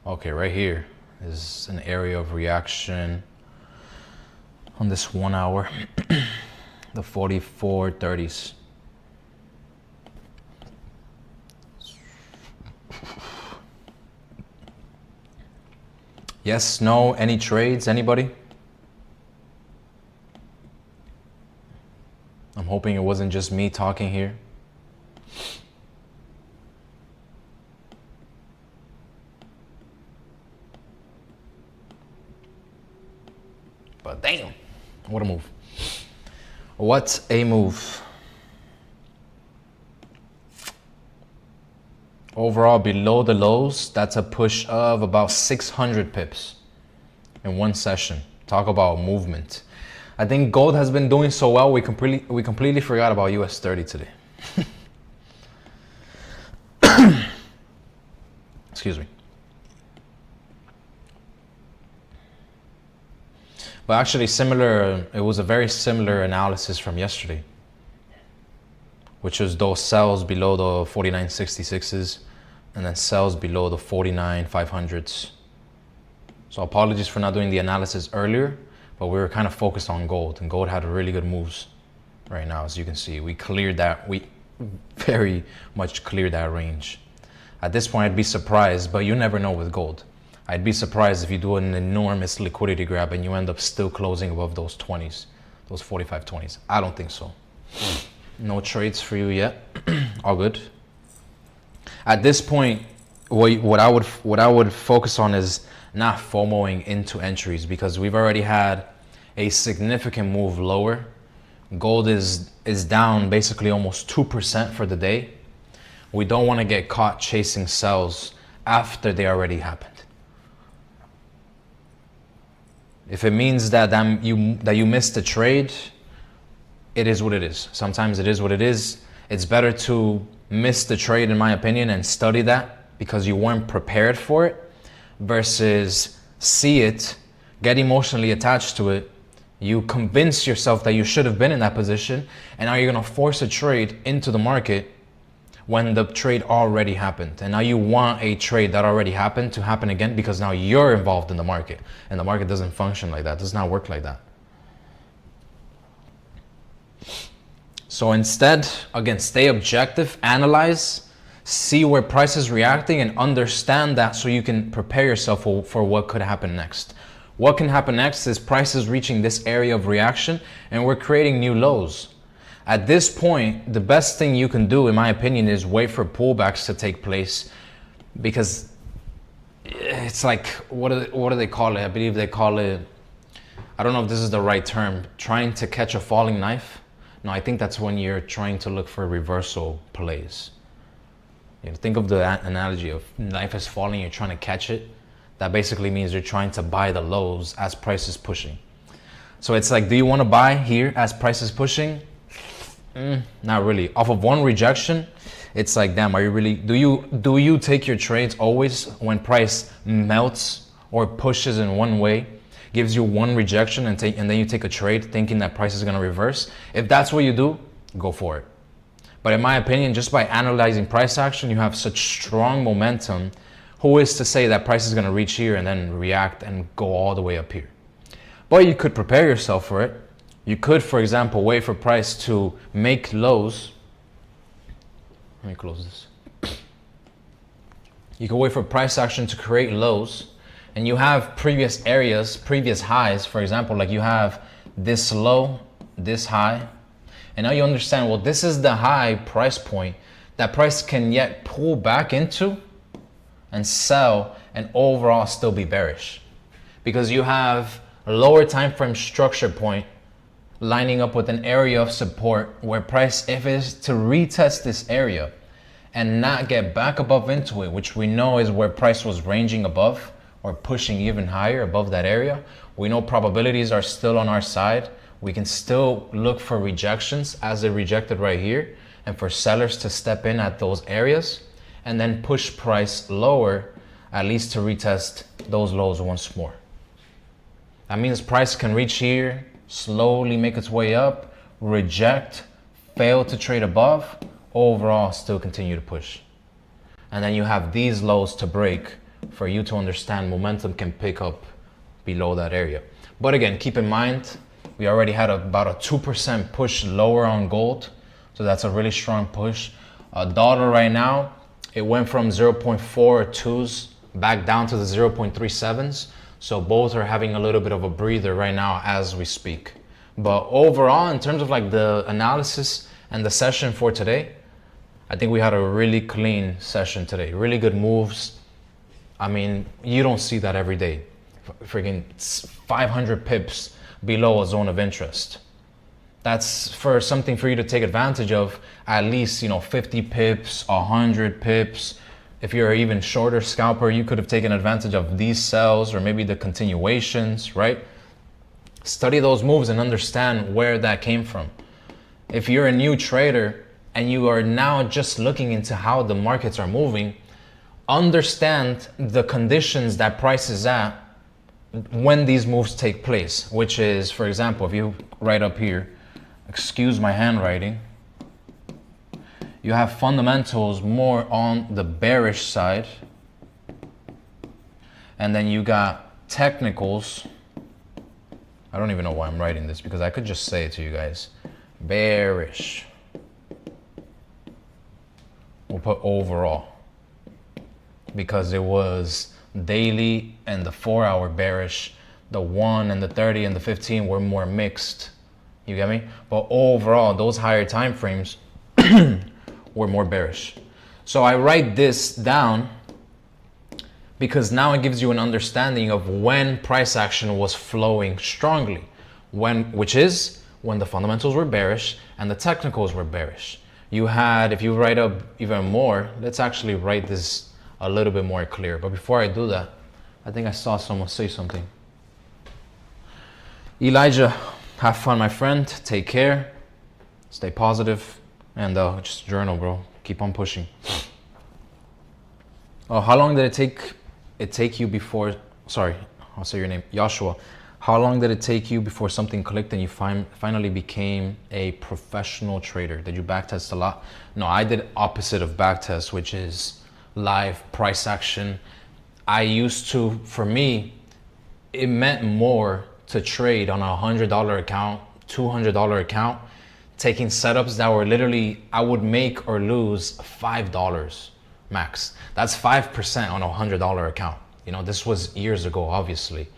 Okay, right here is an area of reaction on this 1 hour, the 44.30s. Yes, no, any trades, anybody? I'm hoping it wasn't just me talking here. But damn, what a move. What a move. Overall, below the lows, that's a push of about 600 pips in one session. Talk about movement. I think gold has been doing so well, we completely forgot about US 30 today. Excuse me. But actually it was a very similar analysis from yesterday, which was those sells below the 49.66s and then sells below the 49.500s. So apologies for not doing the analysis earlier, but we were kind of focused on gold, and gold had really good moves right now. As you can see, we very much cleared that range. At this point, I'd be surprised, but you never know with gold. I'd be surprised if you do an enormous liquidity grab and you end up still closing above those 20s, those 45.20s. I don't think so. No trades for you yet. All good. At this point, what I would focus on is not FOMOing into entries, because we've already had a significant move lower. Gold is down basically almost 2% for the day. We don't want to get caught chasing sells after they already happened. If it means that you missed the trade, it is what it is. Sometimes it is what it is. It's better to miss the trade, in my opinion, and study that because you weren't prepared for it, versus see it, get emotionally attached to it. You convince yourself that you should have been in that position, and now you're going to force a trade into the market when the trade already happened. And now you want a trade that already happened to happen again because now you're involved in the market, and the market doesn't function like that. It does not work like that. So instead, again, stay objective, analyze, see where price is reacting, and understand that so you can prepare yourself for what could happen next. What can happen next is price is reaching this area of reaction and we're creating new lows. At this point, the best thing you can do, in my opinion, is wait for pullbacks to take place, because it's like, what do they call it? I believe they call it, I don't know if this is the right term, trying to catch a falling knife. No, I think that's when you're trying to look for reversal plays. You know, think of the analogy of knife is falling, you're trying to catch it. That basically means you're trying to buy the lows as price is pushing. So it's like, do you want to buy here as price is pushing? Not really. Off of one rejection, it's like, damn, are you really, do you take your trades always when price melts or pushes in one way, gives you one rejection, and then you take a trade thinking that price is going to reverse? If that's what you do, go for it. But in my opinion, just by analyzing price action, you have such strong momentum. Who is to say that price is going to reach here and then react and go all the way up here? But you could prepare yourself for it. You could, for example, wait for price to make lows. Let me close this. You can wait for price action to create lows, and you have previous areas, previous highs. For example, like you have this low, this high, and now you understand, well, this is the high price point that price can yet pull back into and sell and overall still be bearish, because you have a lower time frame structure point lining up with an area of support where price, if it's to retest this area and not get back above into it, which we know is where price was ranging above or pushing even higher above that area, we know probabilities are still on our side. We can still look for rejections as they rejected right here, and for sellers to step in at those areas and then push price lower, at least to retest those lows once more. That means price can reach here, slowly make its way up, reject, fail to trade above, overall still continue to push. And then you have these lows to break for you to understand momentum can pick up below that area. But again, keep in mind, we already had about a 2% push lower on gold. So that's a really strong push. Dollar right now, it went from 0.42s back down to the 0.37s. So both are having a little bit of a breather right now as we speak. But overall, in terms of like the analysis and the session for today, I think we had a really clean session today. Really good moves. I mean, you don't see that every day. Freaking 500 pips below a zone of interest. That's for something for you to take advantage of, at least, 50 pips, 100 pips. If you're an even shorter scalper, you could have taken advantage of these sells or maybe the continuations, right? Study those moves and understand where that came from. If you're a new trader and you are now just looking into how the markets are moving, understand the conditions that price is at when these moves take place, which is, for example, if you write up here, excuse my handwriting, you have fundamentals more on the bearish side, and then you got technicals. I don't even know why I'm writing this, because I could just say it to you guys. Bearish. We'll put overall, because it was daily and the 4-hour bearish. The 1 and the 30 and the 15 were more mixed. You get me? But overall, those higher time frames were more bearish. So I write this down because now it gives you an understanding of when price action was flowing strongly, which is when the fundamentals were bearish and the technicals were bearish. You had, if you write up even more, let's actually write this a little bit more clear. But before I do that, I think I saw someone say something. Elijah, have fun, my friend. Take care. Stay positive. And just journal, bro. Keep on pushing. Oh, how long did it take you before, sorry, I'll say your name, Joshua. How long did it take you before something clicked and you finally became a professional trader? Did you backtest a lot? No, I did opposite of backtest, which is live price action. I used to, for me, it meant more to trade on a $100 account, $200 account, taking setups that were literally, I would make or lose $5 max. That's 5% on a $100 account. You know, this was years ago, obviously.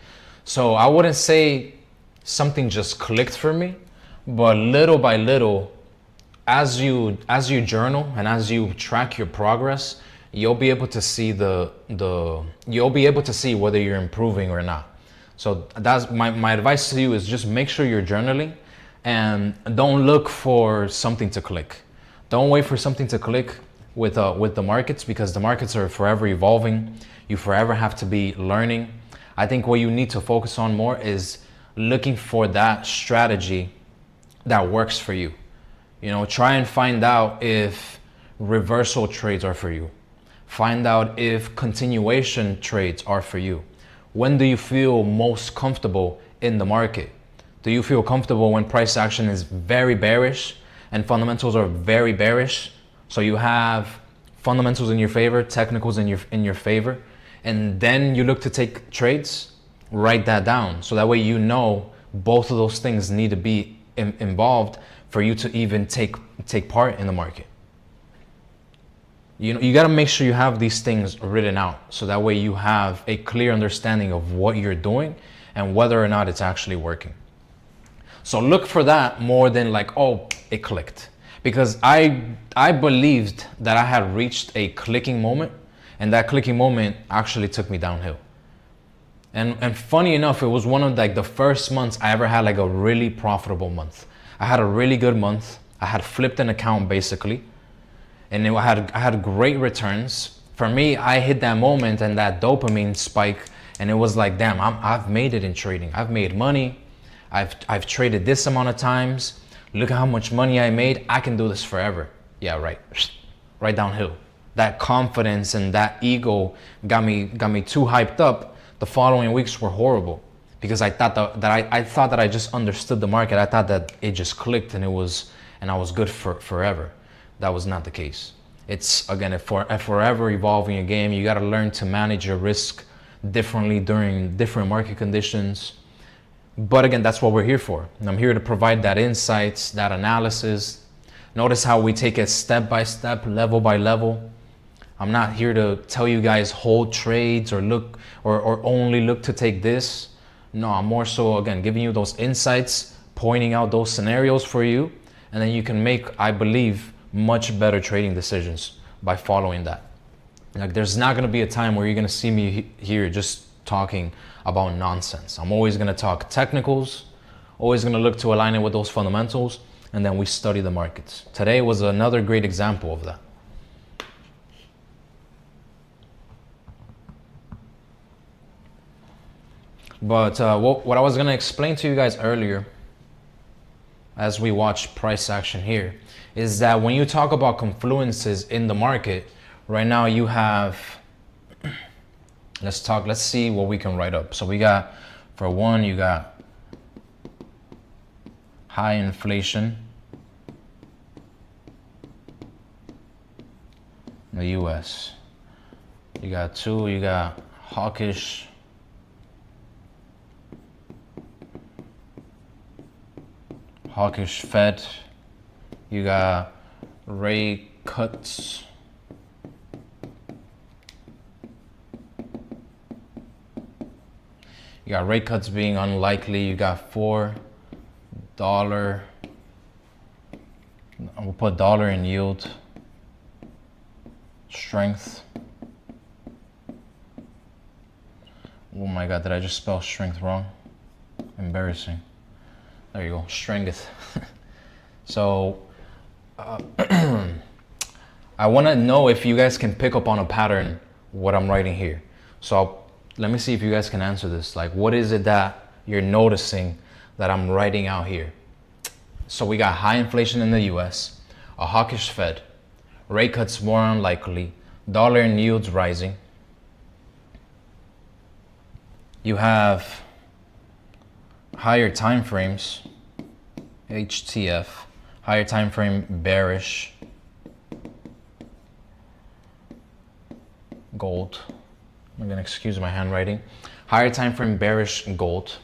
So I wouldn't say something just clicked for me, but little by little, as you journal and as you track your progress, you'll be able to see you'll be able to see whether you're improving or not. So that's my advice to you, is just make sure you're journaling and don't look for something to click. Don't wait for something to click with the markets, because the markets are forever evolving. You forever have to be learning. I think what you need to focus on more is looking for that strategy that works for you. You know, try and find out if reversal trades are for you. Find out if continuation trades are for you. When do you feel most comfortable in the market? Do you feel comfortable when price action is very bearish and fundamentals are very bearish? So you have fundamentals in your favor, technicals in your favor, and then you look to take trades. Write that down, so that way you know both of those things need to be involved for you to even take part in the market. You know, you got to make sure you have these things written out, so that way you have a clear understanding of what you're doing and whether or not it's actually working. So look for that more than like, oh, it clicked. Because I believed that I had reached a clicking moment, and that clicking moment actually took me downhill. And funny enough, it was one of like the first months I ever had like a really profitable month. I had a really good month. I had flipped an account basically, and I had great returns. For me, I hit that moment and that dopamine spike, and it was like, damn, I've made it in trading. I've made money. I've traded this amount of times. Look at how much money I made. I can do this forever. Yeah, right. Right downhill. That confidence and that ego got me too hyped up. The following weeks were horrible because I thought that I just understood the market. I thought that it just clicked and I was good for forever. That was not the case. It's again a forever evolving game. You got to learn to manage your risk differently during different market conditions. But again, that's what we're here for. And I'm here to provide that insights, that analysis. Notice how we take it step by step, level by level. I'm not here to tell you guys hold trades or look or only look to take this. No, I'm more so again giving you those insights, pointing out those scenarios for you, and then you can make, I believe, much better trading decisions by following that. Like there's not going to be a time where you're going to see me here just talking about nonsense. I'm always going to talk technicals, always going to look to align it with those fundamentals, and then we study the markets. Today was another great example of that. But what I was going to explain to you guys earlier as we watch price action here is that when you talk about confluences in the market, right now you have, let's see what we can write up. So we got, for one, you got high inflation in the US. You got two, you got hawkish Fed, you got rate cuts, being unlikely. You got $4, we'll put dollar in yield strength. Oh my God, did I just spell strength wrong? Embarrassing. There you go, strength. So I want to know if you guys can pick up on a pattern, what I'm writing here. So let me see if you guys can answer this. Like, what is it that you're noticing that I'm writing out here? So we got high inflation in the US, a hawkish Fed, rate cuts more unlikely, dollar and yields rising. You have higher time frames, HTF, higher time frame bearish, gold. I'm gonna excuse my handwriting. Higher time frame bearish gold.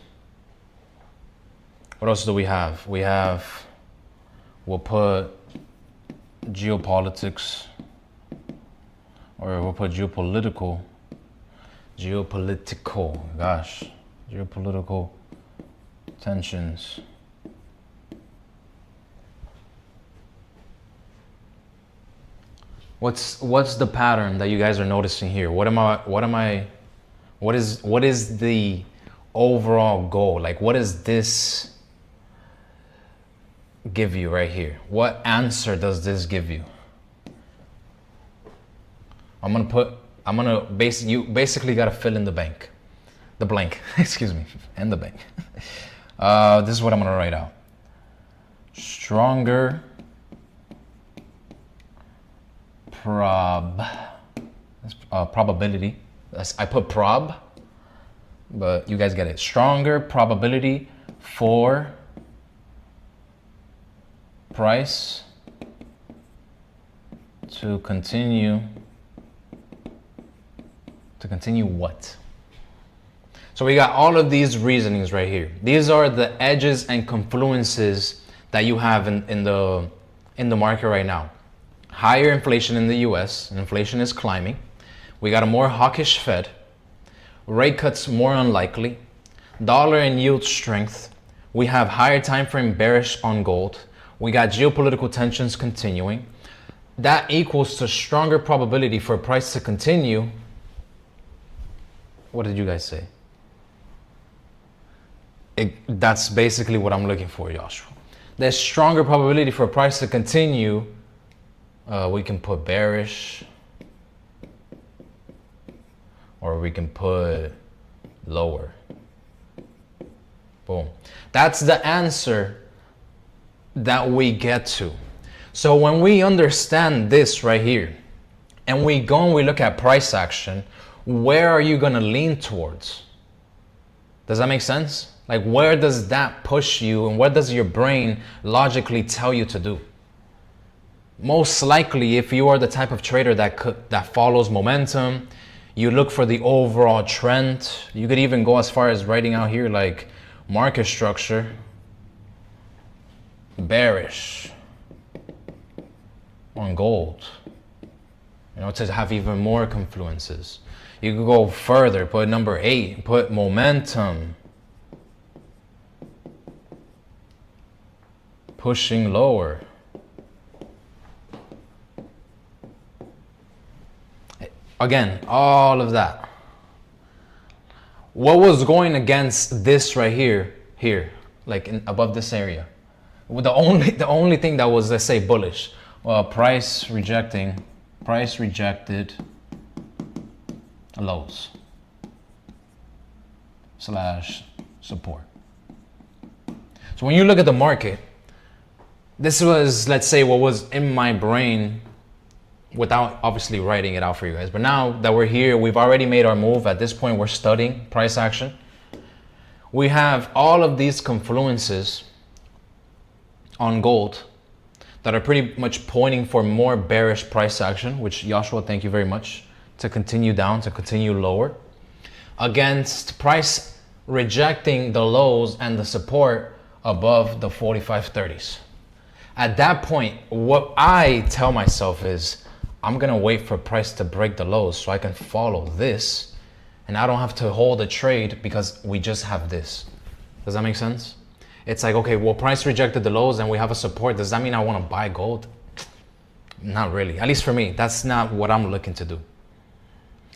What else do we have? We'll put geopolitics, or we'll put geopolitical, gosh, geopolitical tensions. What's the pattern that you guys are noticing here? What is the overall goal? Like, what does this give you right here? What answer does this give you? You basically got to fill in the blank, excuse me, and the blank. This is what I'm gonna write out. Stronger probability. I put prob, but you guys get it. Stronger probability for price to continue what? So we got all of these reasonings right here. These are the edges and confluences that you have in the market right now. Higher inflation in the US, inflation is climbing. We got a more hawkish Fed, rate cuts more unlikely, dollar and yield strength. We have higher time frame bearish on gold. We got geopolitical tensions continuing. That equals to stronger probability for price to continue. What did you guys say? That's basically what I'm looking for, Joshua. There's stronger probability for a price to continue. We can put bearish, or we can put lower. Boom. That's the answer that we get to. So when we understand this right here, and we go and we look at price action, where are you gonna lean towards? Does that make sense? Like, where does that push you, and what does your brain logically tell you to do? Most likely, if you are the type of trader that follows momentum, you look for the overall trend. You could even go as far as writing out here like market structure, bearish on gold, you know, to have even more confluences. You could go further, put number 8, put momentum, pushing lower. Again, all of that. What was going against this right here, like above this area? The only thing that was, let's say, bullish. Well, price rejected lows / support. So when you look at the market, this was, let's say, what was in my brain without obviously writing it out for you guys. But now that we're here, we've already made our move. At this point, we're studying price action. We have all of these confluences on gold that are pretty much pointing for more bearish price action, which, Joshua, thank you very much, to continue down, to continue lower, against price rejecting the lows and the support above the 45.30s. At that point, what I tell myself is, I'm gonna wait for price to break the lows so I can follow this, and I don't have to hold a trade because we just have this. Does that make sense? It's like, okay, well, price rejected the lows and we have a support. Does that mean I want to buy gold? Not really. At least for me, that's not what I'm looking to do.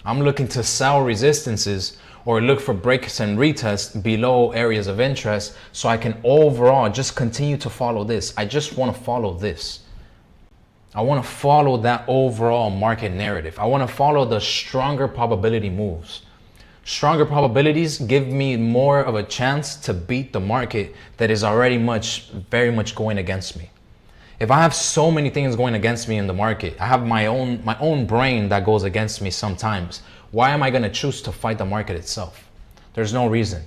I'm looking to sell resistances or look for breaks and retests below areas of interest so I can overall just continue to follow this. I just want to follow this. I want to follow that overall market narrative. I want to follow the stronger probability moves. Stronger probabilities give me more of a chance to beat the market that is already very much going against me. If I have so many things going against me in the market, I have my own brain that goes against me sometimes. Why am I going to choose to fight the market itself? There's no reason.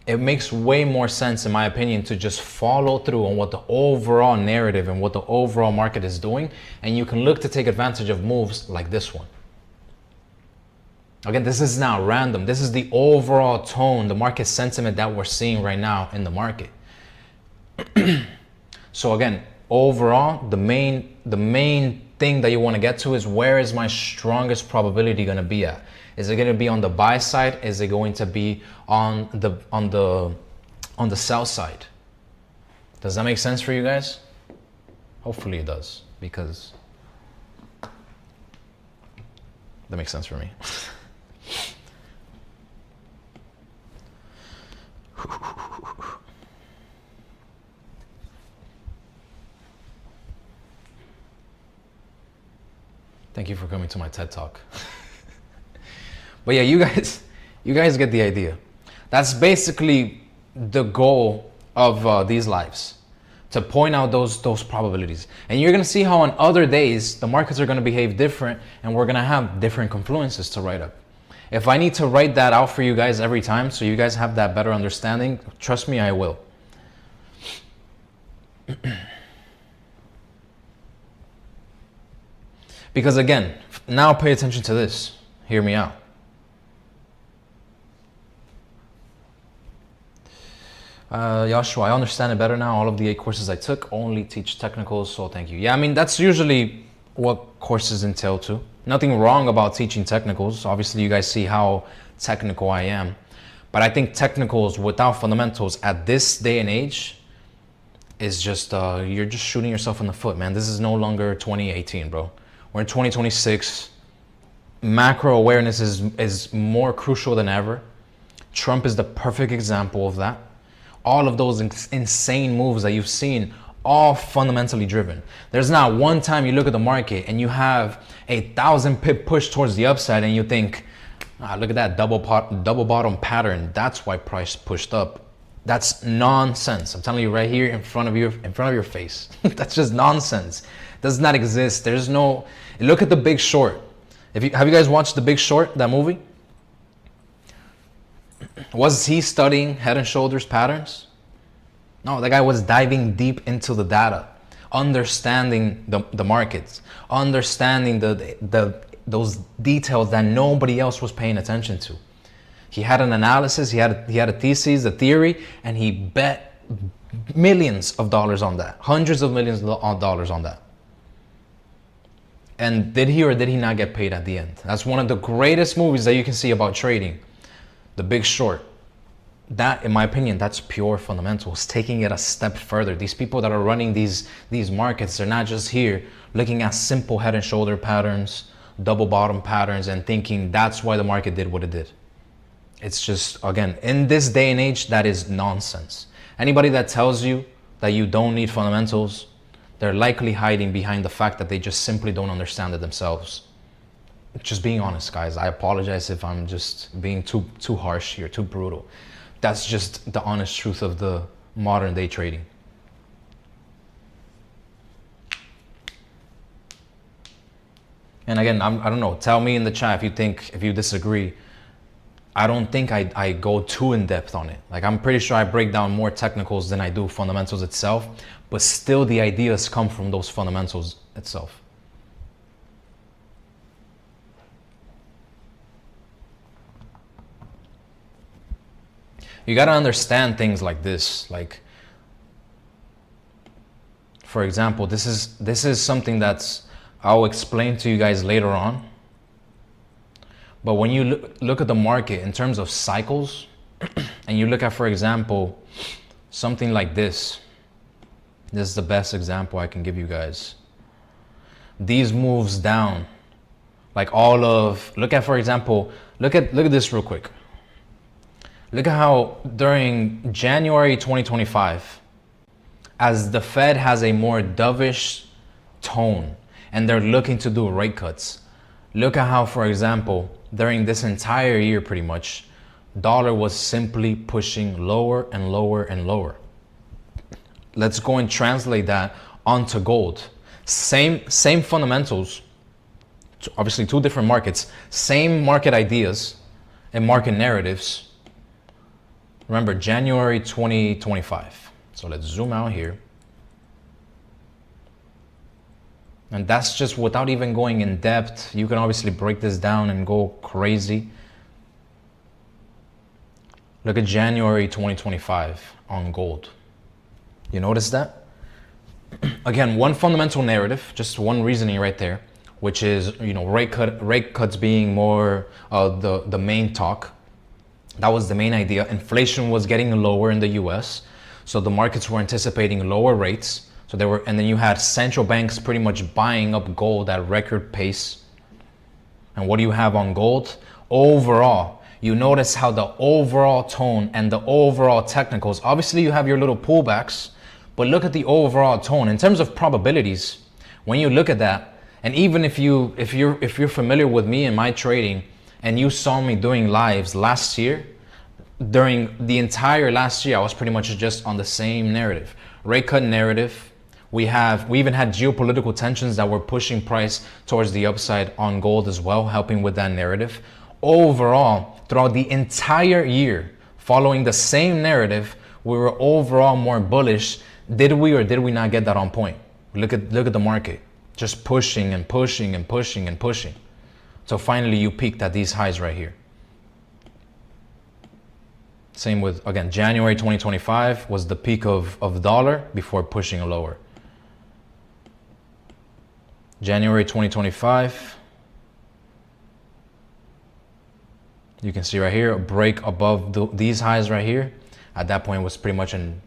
It makes way more sense, in my opinion, to just follow through on what the overall narrative and what the overall market is doing, and you can look to take advantage of moves like this one. Again, this is not random. This is the overall tone, the market sentiment that we're seeing right now in the market. So again, overall, the main thing that you want to get to is, where is my strongest probability going to be at? Is it going to be on the buy side? Is it going to be on the sell side? Does that make sense for you guys? Hopefully it does, because that makes sense for me. Thank you for coming to my TED Talk. But yeah, you guys get the idea. That's basically the goal of these lives, to point out those probabilities. And you're gonna see how on other days the markets are gonna behave different, and we're gonna have different confluences to write up. If I need to write that out for you guys every time so you guys have that better understanding, trust me, I will. Because again, now pay attention to this. Hear me out. Joshua, I understand it better now. All of the 8 courses I took only teach technicals, so thank you. Yeah, I mean, that's usually what courses entail too. Nothing wrong about teaching technicals. Obviously, you guys see how technical I am. But I think technicals without fundamentals at this day and age is just, you're just shooting yourself in the foot, man. This is no longer 2018, bro. We're in 2026. Macro awareness is more crucial than ever. Trump is the perfect example of that. All of those insane moves that you've seen, all fundamentally driven. There's not one time you look at the market and you have a 1,000 pip push towards the upside and you think, look at that double bottom pattern. That's why price pushed up. That's nonsense. I'm telling you right here in front of your face. That's just nonsense. Does not exist. There's no. Look at The Big Short. Have you guys watched The Big Short, that movie? Was he studying Head and Shoulders patterns? No, that guy was diving deep into the data, understanding the markets, understanding those details that nobody else was paying attention to. He had an analysis, he had a thesis, a theory, and he bet millions of dollars on that, hundreds of millions of dollars on that. And did he or did he not get paid at the end? That's one of the greatest movies that you can see about trading, The Big Short. That, in my opinion, that's pure fundamentals, taking it a step further. These people that are running these markets, they're not just here looking at simple head and shoulder patterns, double bottom patterns, and thinking that's why the market did what it did. It's just, again, in this day and age, that is nonsense. Anybody that tells you that you don't need fundamentals, they're likely hiding behind the fact that they just simply don't understand it themselves. Just being honest, guys. I apologize if I'm just being too harsh here, too brutal. That's just the honest truth of the modern day trading. And again, I don't know, tell me in the chat if you disagree. I don't think I go too in depth on it. Like, I'm pretty sure I break down more technicals than I do fundamentals itself, but still the ideas come from those fundamentals itself. You got to understand things like this. Like, for example, this is something that's I'll explain to you guys later on. But when you look at the market in terms of cycles, and you look at, for example, something like this. This is the best example I can give you guys. These moves down, like look at, for example, look at this real quick. Look at how during January 2025, as the Fed has a more dovish tone and they're looking to do rate cuts, look at how, for example, during this entire year pretty much, dollar was simply pushing lower and lower and lower. Let's go and translate that onto gold. Same fundamentals, obviously two different markets, same market ideas and market narratives. Remember, January 2025. So let's zoom out here. And that's just without even going in depth. You can obviously break this down and go crazy. Look at January 2025 on gold. You notice that? Again, one fundamental narrative, just one reasoning right there, which is, rate cuts being more the main talk. That was the main idea. Inflation was getting lower in the US, so the markets were anticipating lower rates. So and then you had central banks pretty much buying up gold at record pace. And what do you have on gold? Overall, you notice how the overall tone and the overall technicals, obviously you have your little pullbacks, but look at the overall tone in terms of probabilities. When you look at that, and even if you're familiar with me and my trading, and you saw me doing lives last year, during the entire last year, I was pretty much just on the same narrative. Rate cut narrative. We even had geopolitical tensions that were pushing price towards the upside on gold as well, helping with that narrative. Overall, throughout the entire year, following the same narrative, we were overall more bullish. Did we or did we not get that on point? Look at the market, just pushing and pushing and pushing and pushing. So finally you peaked at these highs right here. Same with, again, January 2025 was the peak of dollar before pushing lower. January 2025, you can see right here, a break above these highs right here. At that point, it was pretty much in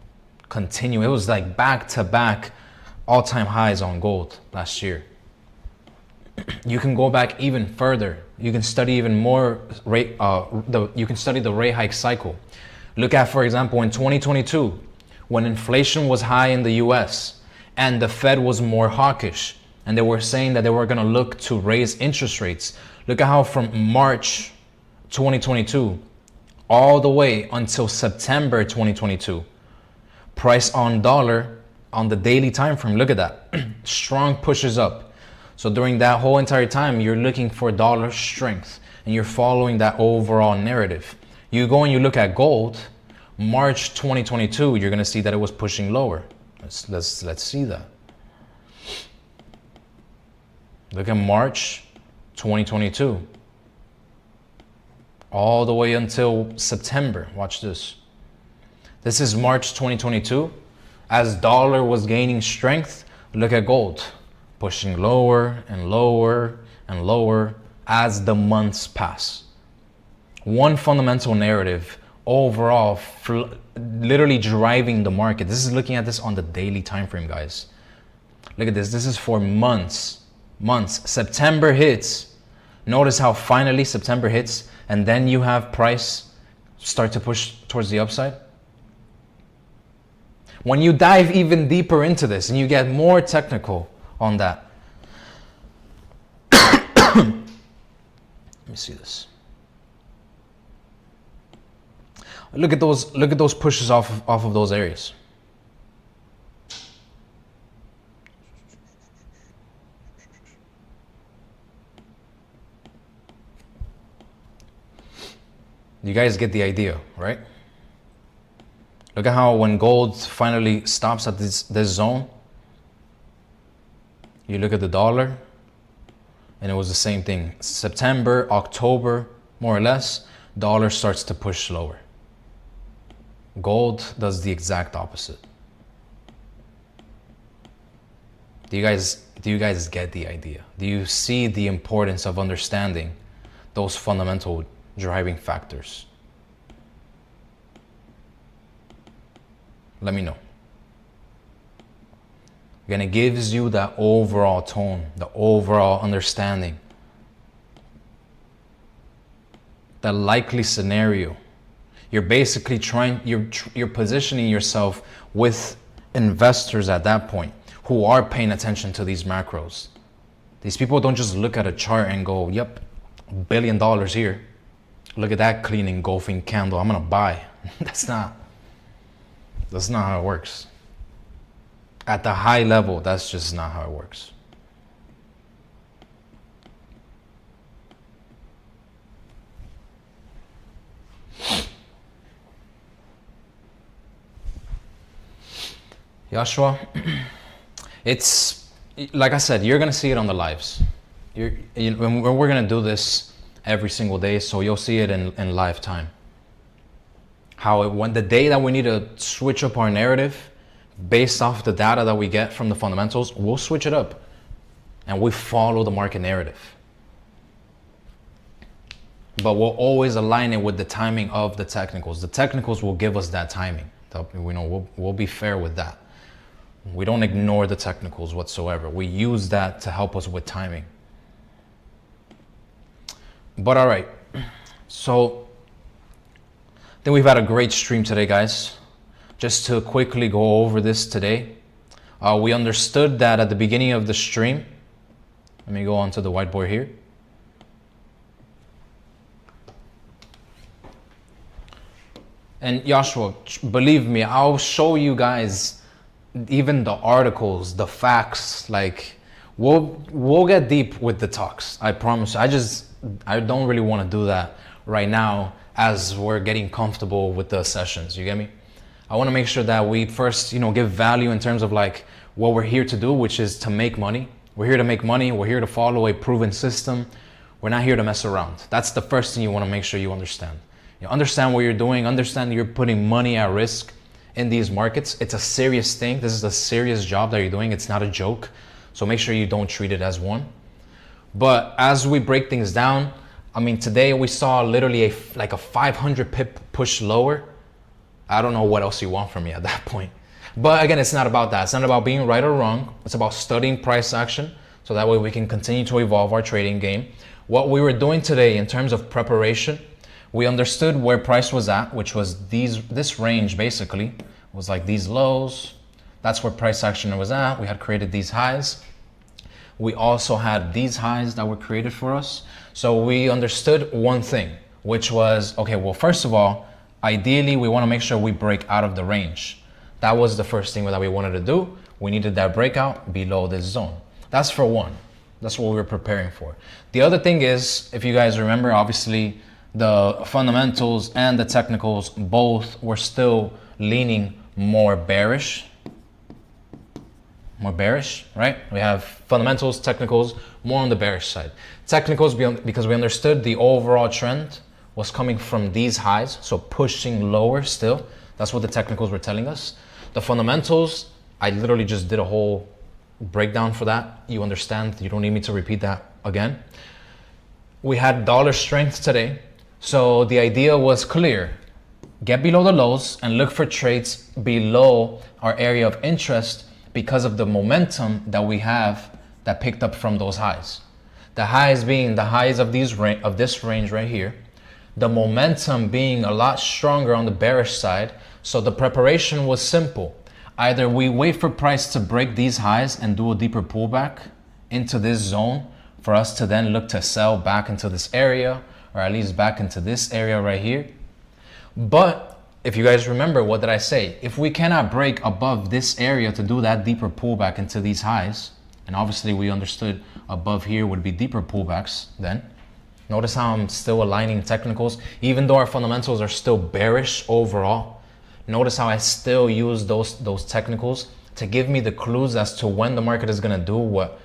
continue. It was like back to back all-time highs on gold last year. you can go back even further. You can study even more rate. You can study the rate hike cycle. Look at, for example, in 2022, when inflation was high in the U.S. and the Fed was more hawkish, and they were saying that they were going to look to raise interest rates. Look at how from March 2022 all the way until September 2022, price on dollar on the daily time frame, look at that, strong pushes up. So during that whole entire time, you're looking for dollar strength and you're following that overall narrative. You go and you look at gold, March 2022, you're gonna see that it was pushing lower. Let's see that. Look at March 2022. All the way until September. Watch this. This is March 2022. As dollar was gaining strength, look at gold. Pushing lower and lower and lower as the months pass. One fundamental narrative overall literally driving the market. This is looking at this on the daily time frame, guys. Look at this. This is for months. September hits. Notice how finally September hits and then you have price start to push towards the upside. When you dive even deeper into this and you get more technical on that. Let me see this. Look at those pushes off of those areas. You guys get the idea, right? Look at how when gold finally stops at this zone, you look at the dollar, and it was the same thing. September, October, more or less, dollar starts to push lower. Gold does the exact opposite. Do you guys get the idea? Do you see the importance of understanding those fundamental driving factors? Let me know. Again, it gives you that overall tone, the overall understanding, the likely scenario. You're basically you're positioning yourself with investors at that point who are paying attention to these macros. These people don't just look at a chart and go, yep, $1 billion here. Look at that clean engulfing candle, I'm gonna buy. That's not how it works. At the high level, that's just not how it works. Joshua, it's like I said, you're gonna see it on the lives. We're gonna do this every single day, so you'll see it in live time. When the day that we need to switch up our narrative based off the data that we get from the fundamentals, we'll switch it up and we follow the market narrative. But we'll always align it with the timing of the technicals. The technicals will give us that timing. We'll be fair with that. We don't ignore the technicals whatsoever. We use that to help us with timing. But all right, so I think we've had a great stream today, guys. Just to quickly go over this today, we understood that at the beginning of the stream. Let me go onto the whiteboard here. And Joshua, believe me, I'll show you guys even the articles, the facts. Like we'll get deep with the talks. I promise. I don't really want to do that right now as we're getting comfortable with the sessions. You get me? I want to make sure that we first, give value in terms of like what we're here to do, which is to make money. We're here to make money. We're here to follow a proven system. We're not here to mess around. That's the first thing you want to make sure you understand. You understand what you're doing. Understand you're putting money at risk in these markets. It's a serious thing. This is a serious job that you're doing. It's not a joke. So make sure you don't treat it as one. But as we break things down, today we saw literally like a 500 pip push lower. I don't know what else you want from me at that point. But again, it's not about that. It's not about being right or wrong. It's about studying price action so that way we can continue to evolve our trading game. What we were doing today in terms of preparation, we understood where price was at, which was this range basically, was like these lows. That's where price action was at. We had created these highs. We also had these highs that were created for us. So we understood one thing, which was, okay, well, first of all, ideally, we want to make sure we break out of the range. That was the first thing that we wanted to do. We needed that breakout below this zone. That's for one. That's what we were preparing for. The other thing is, if you guys remember, obviously, the fundamentals and the technicals both were still leaning more bearish, right? We have fundamentals, technicals, more on the bearish side. Technicals, because we understood the overall trend was coming from these highs, so pushing lower still. That's what the technicals were telling us. The fundamentals, I literally just did a whole breakdown for that. You understand, you don't need me to repeat that again. We had dollar strength today, so the idea was clear. Get below the lows and look for trades below our area of interest because of the momentum that we have that picked up from those highs. The highs being the highs of this range right here. The momentum being a lot stronger on the bearish side. So the preparation was simple. Either we wait for price to break these highs and do a deeper pullback into this zone for us to then look to sell back into this area, or at least back into this area right here. But if you guys remember, what did I say? If we cannot break above this area to do that deeper pullback into these highs, and obviously we understood above here would be deeper pullbacks then. Notice how I'm still aligning technicals, even though our fundamentals are still bearish overall. Notice how I still use those technicals to give me the clues as to when the market is gonna do what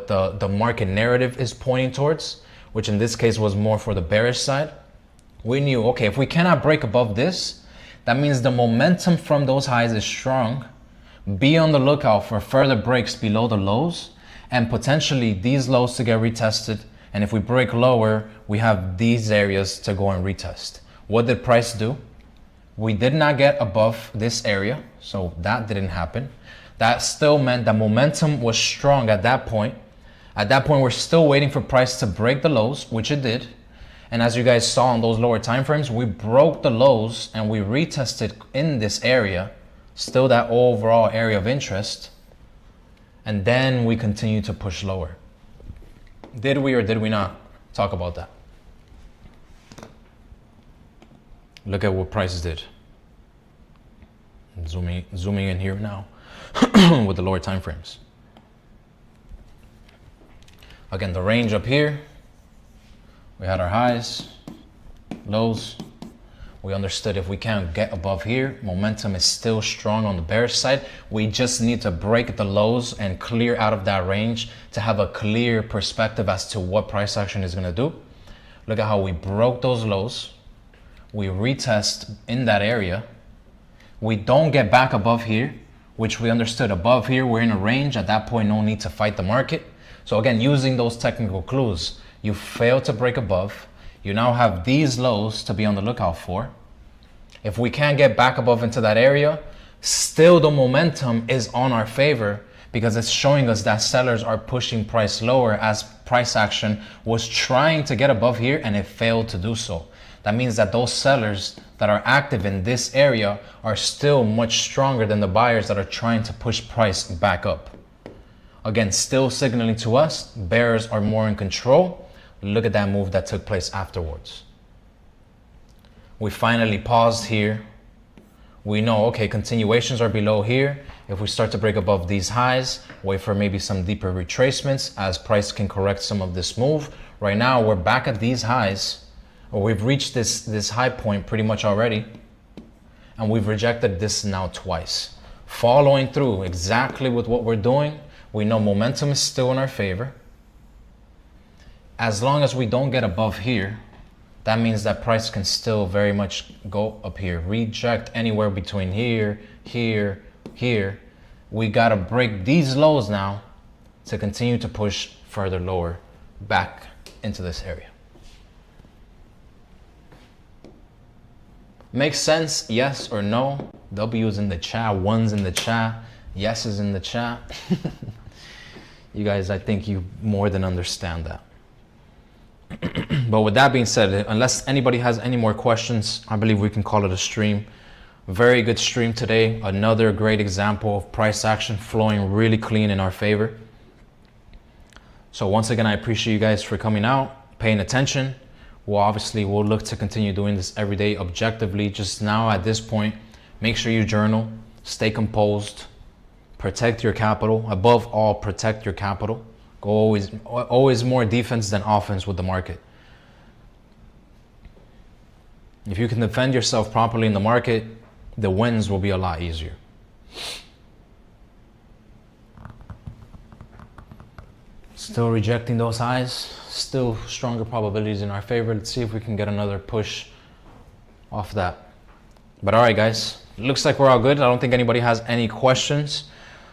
the market narrative is pointing towards, which in this case was more for the bearish side. We knew, okay, if we cannot break above this, that means the momentum from those highs is strong. Be on the lookout for further breaks below the lows and potentially these lows to get retested. And if we break lower, we have these areas to go and retest. What did price do? We did not get above this area, so that didn't happen. That still meant that momentum was strong at that point. At that point, we're still waiting for price to break the lows, which it did. And as you guys saw on those lower time frames, we broke the lows and we retested in this area, still that overall area of interest. And then we continue to push lower. Did we or did we not talk about that? Look at what prices did. Zooming in here now with the lower time frames. Again, the range up here, we had our highs, lows. We understood if we can't get above here, momentum is still strong on the bearish side. We just need to break the lows and clear out of that range to have a clear perspective as to what price action is gonna do. Look at how we broke those lows. We retest in that area. We don't get back above here, which we understood above here, we're in a range. At that point, no need to fight the market. So again, using those technical clues, you fail to break above. You now have these lows to be on the lookout for. If we can't get back above into that area, still the momentum is on our favor because it's showing us that sellers are pushing price lower as price action was trying to get above here and it failed to do so. That means that those sellers that are active in this area are still much stronger than the buyers that are trying to push price back up. Again, still signaling to us, bears are more in control. Look at that move that took place afterwards. We finally paused here. We know, okay, continuations are below here. If we start to break above these highs, wait for maybe some deeper retracements as price can correct some of this move. Right now, we're back at these highs, or we've reached this high point pretty much already, and we've rejected this now twice. Following through exactly with what we're doing, we know momentum is still in our favor. As long as we don't get above here, that means that price can still very much go up here. Reject anywhere between here, here, here. We gotta break these lows now to continue to push further lower back into this area. Makes sense? Yes or no? W's in the chat, ones in the chat, yeses in the chat. You guys, I think you more than understand that. But with that being said, unless anybody has any more questions, I believe we can call it a stream. Very good stream today. Another great example of price action flowing really clean in our favor. So once again, I appreciate you guys for coming out, paying attention. We'll look to continue doing this every day objectively. Just now at this point, make sure you journal, stay composed, protect your capital. Above all, protect your capital. Go always more defense than offense with the market. If you can defend yourself properly in the market, the wins will be a lot easier. Still rejecting those highs, still stronger probabilities in our favor. Let's see if we can get another push off that. But all right, guys, looks like we're all good. I don't think anybody has any questions.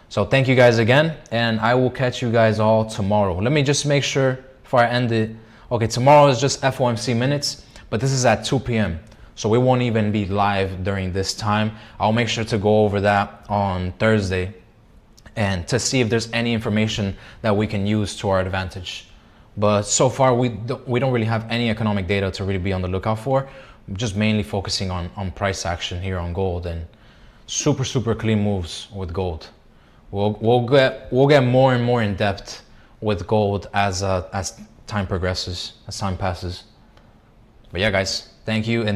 So thank you guys again, and I will catch you guys all tomorrow. Let me just make sure before I end it. Okay, tomorrow is just FOMC minutes, but this is at 2 p.m. So we won't even be live during this time. I'll make sure to go over that on Thursday and to see if there's any information that we can use to our advantage. But so far, we don't really have any economic data to really be on the lookout for. I'm just mainly focusing on price action here on gold, and super clean moves with gold. We'll get more and more in depth with gold as time progresses, as time passes. But yeah, guys, thank you. And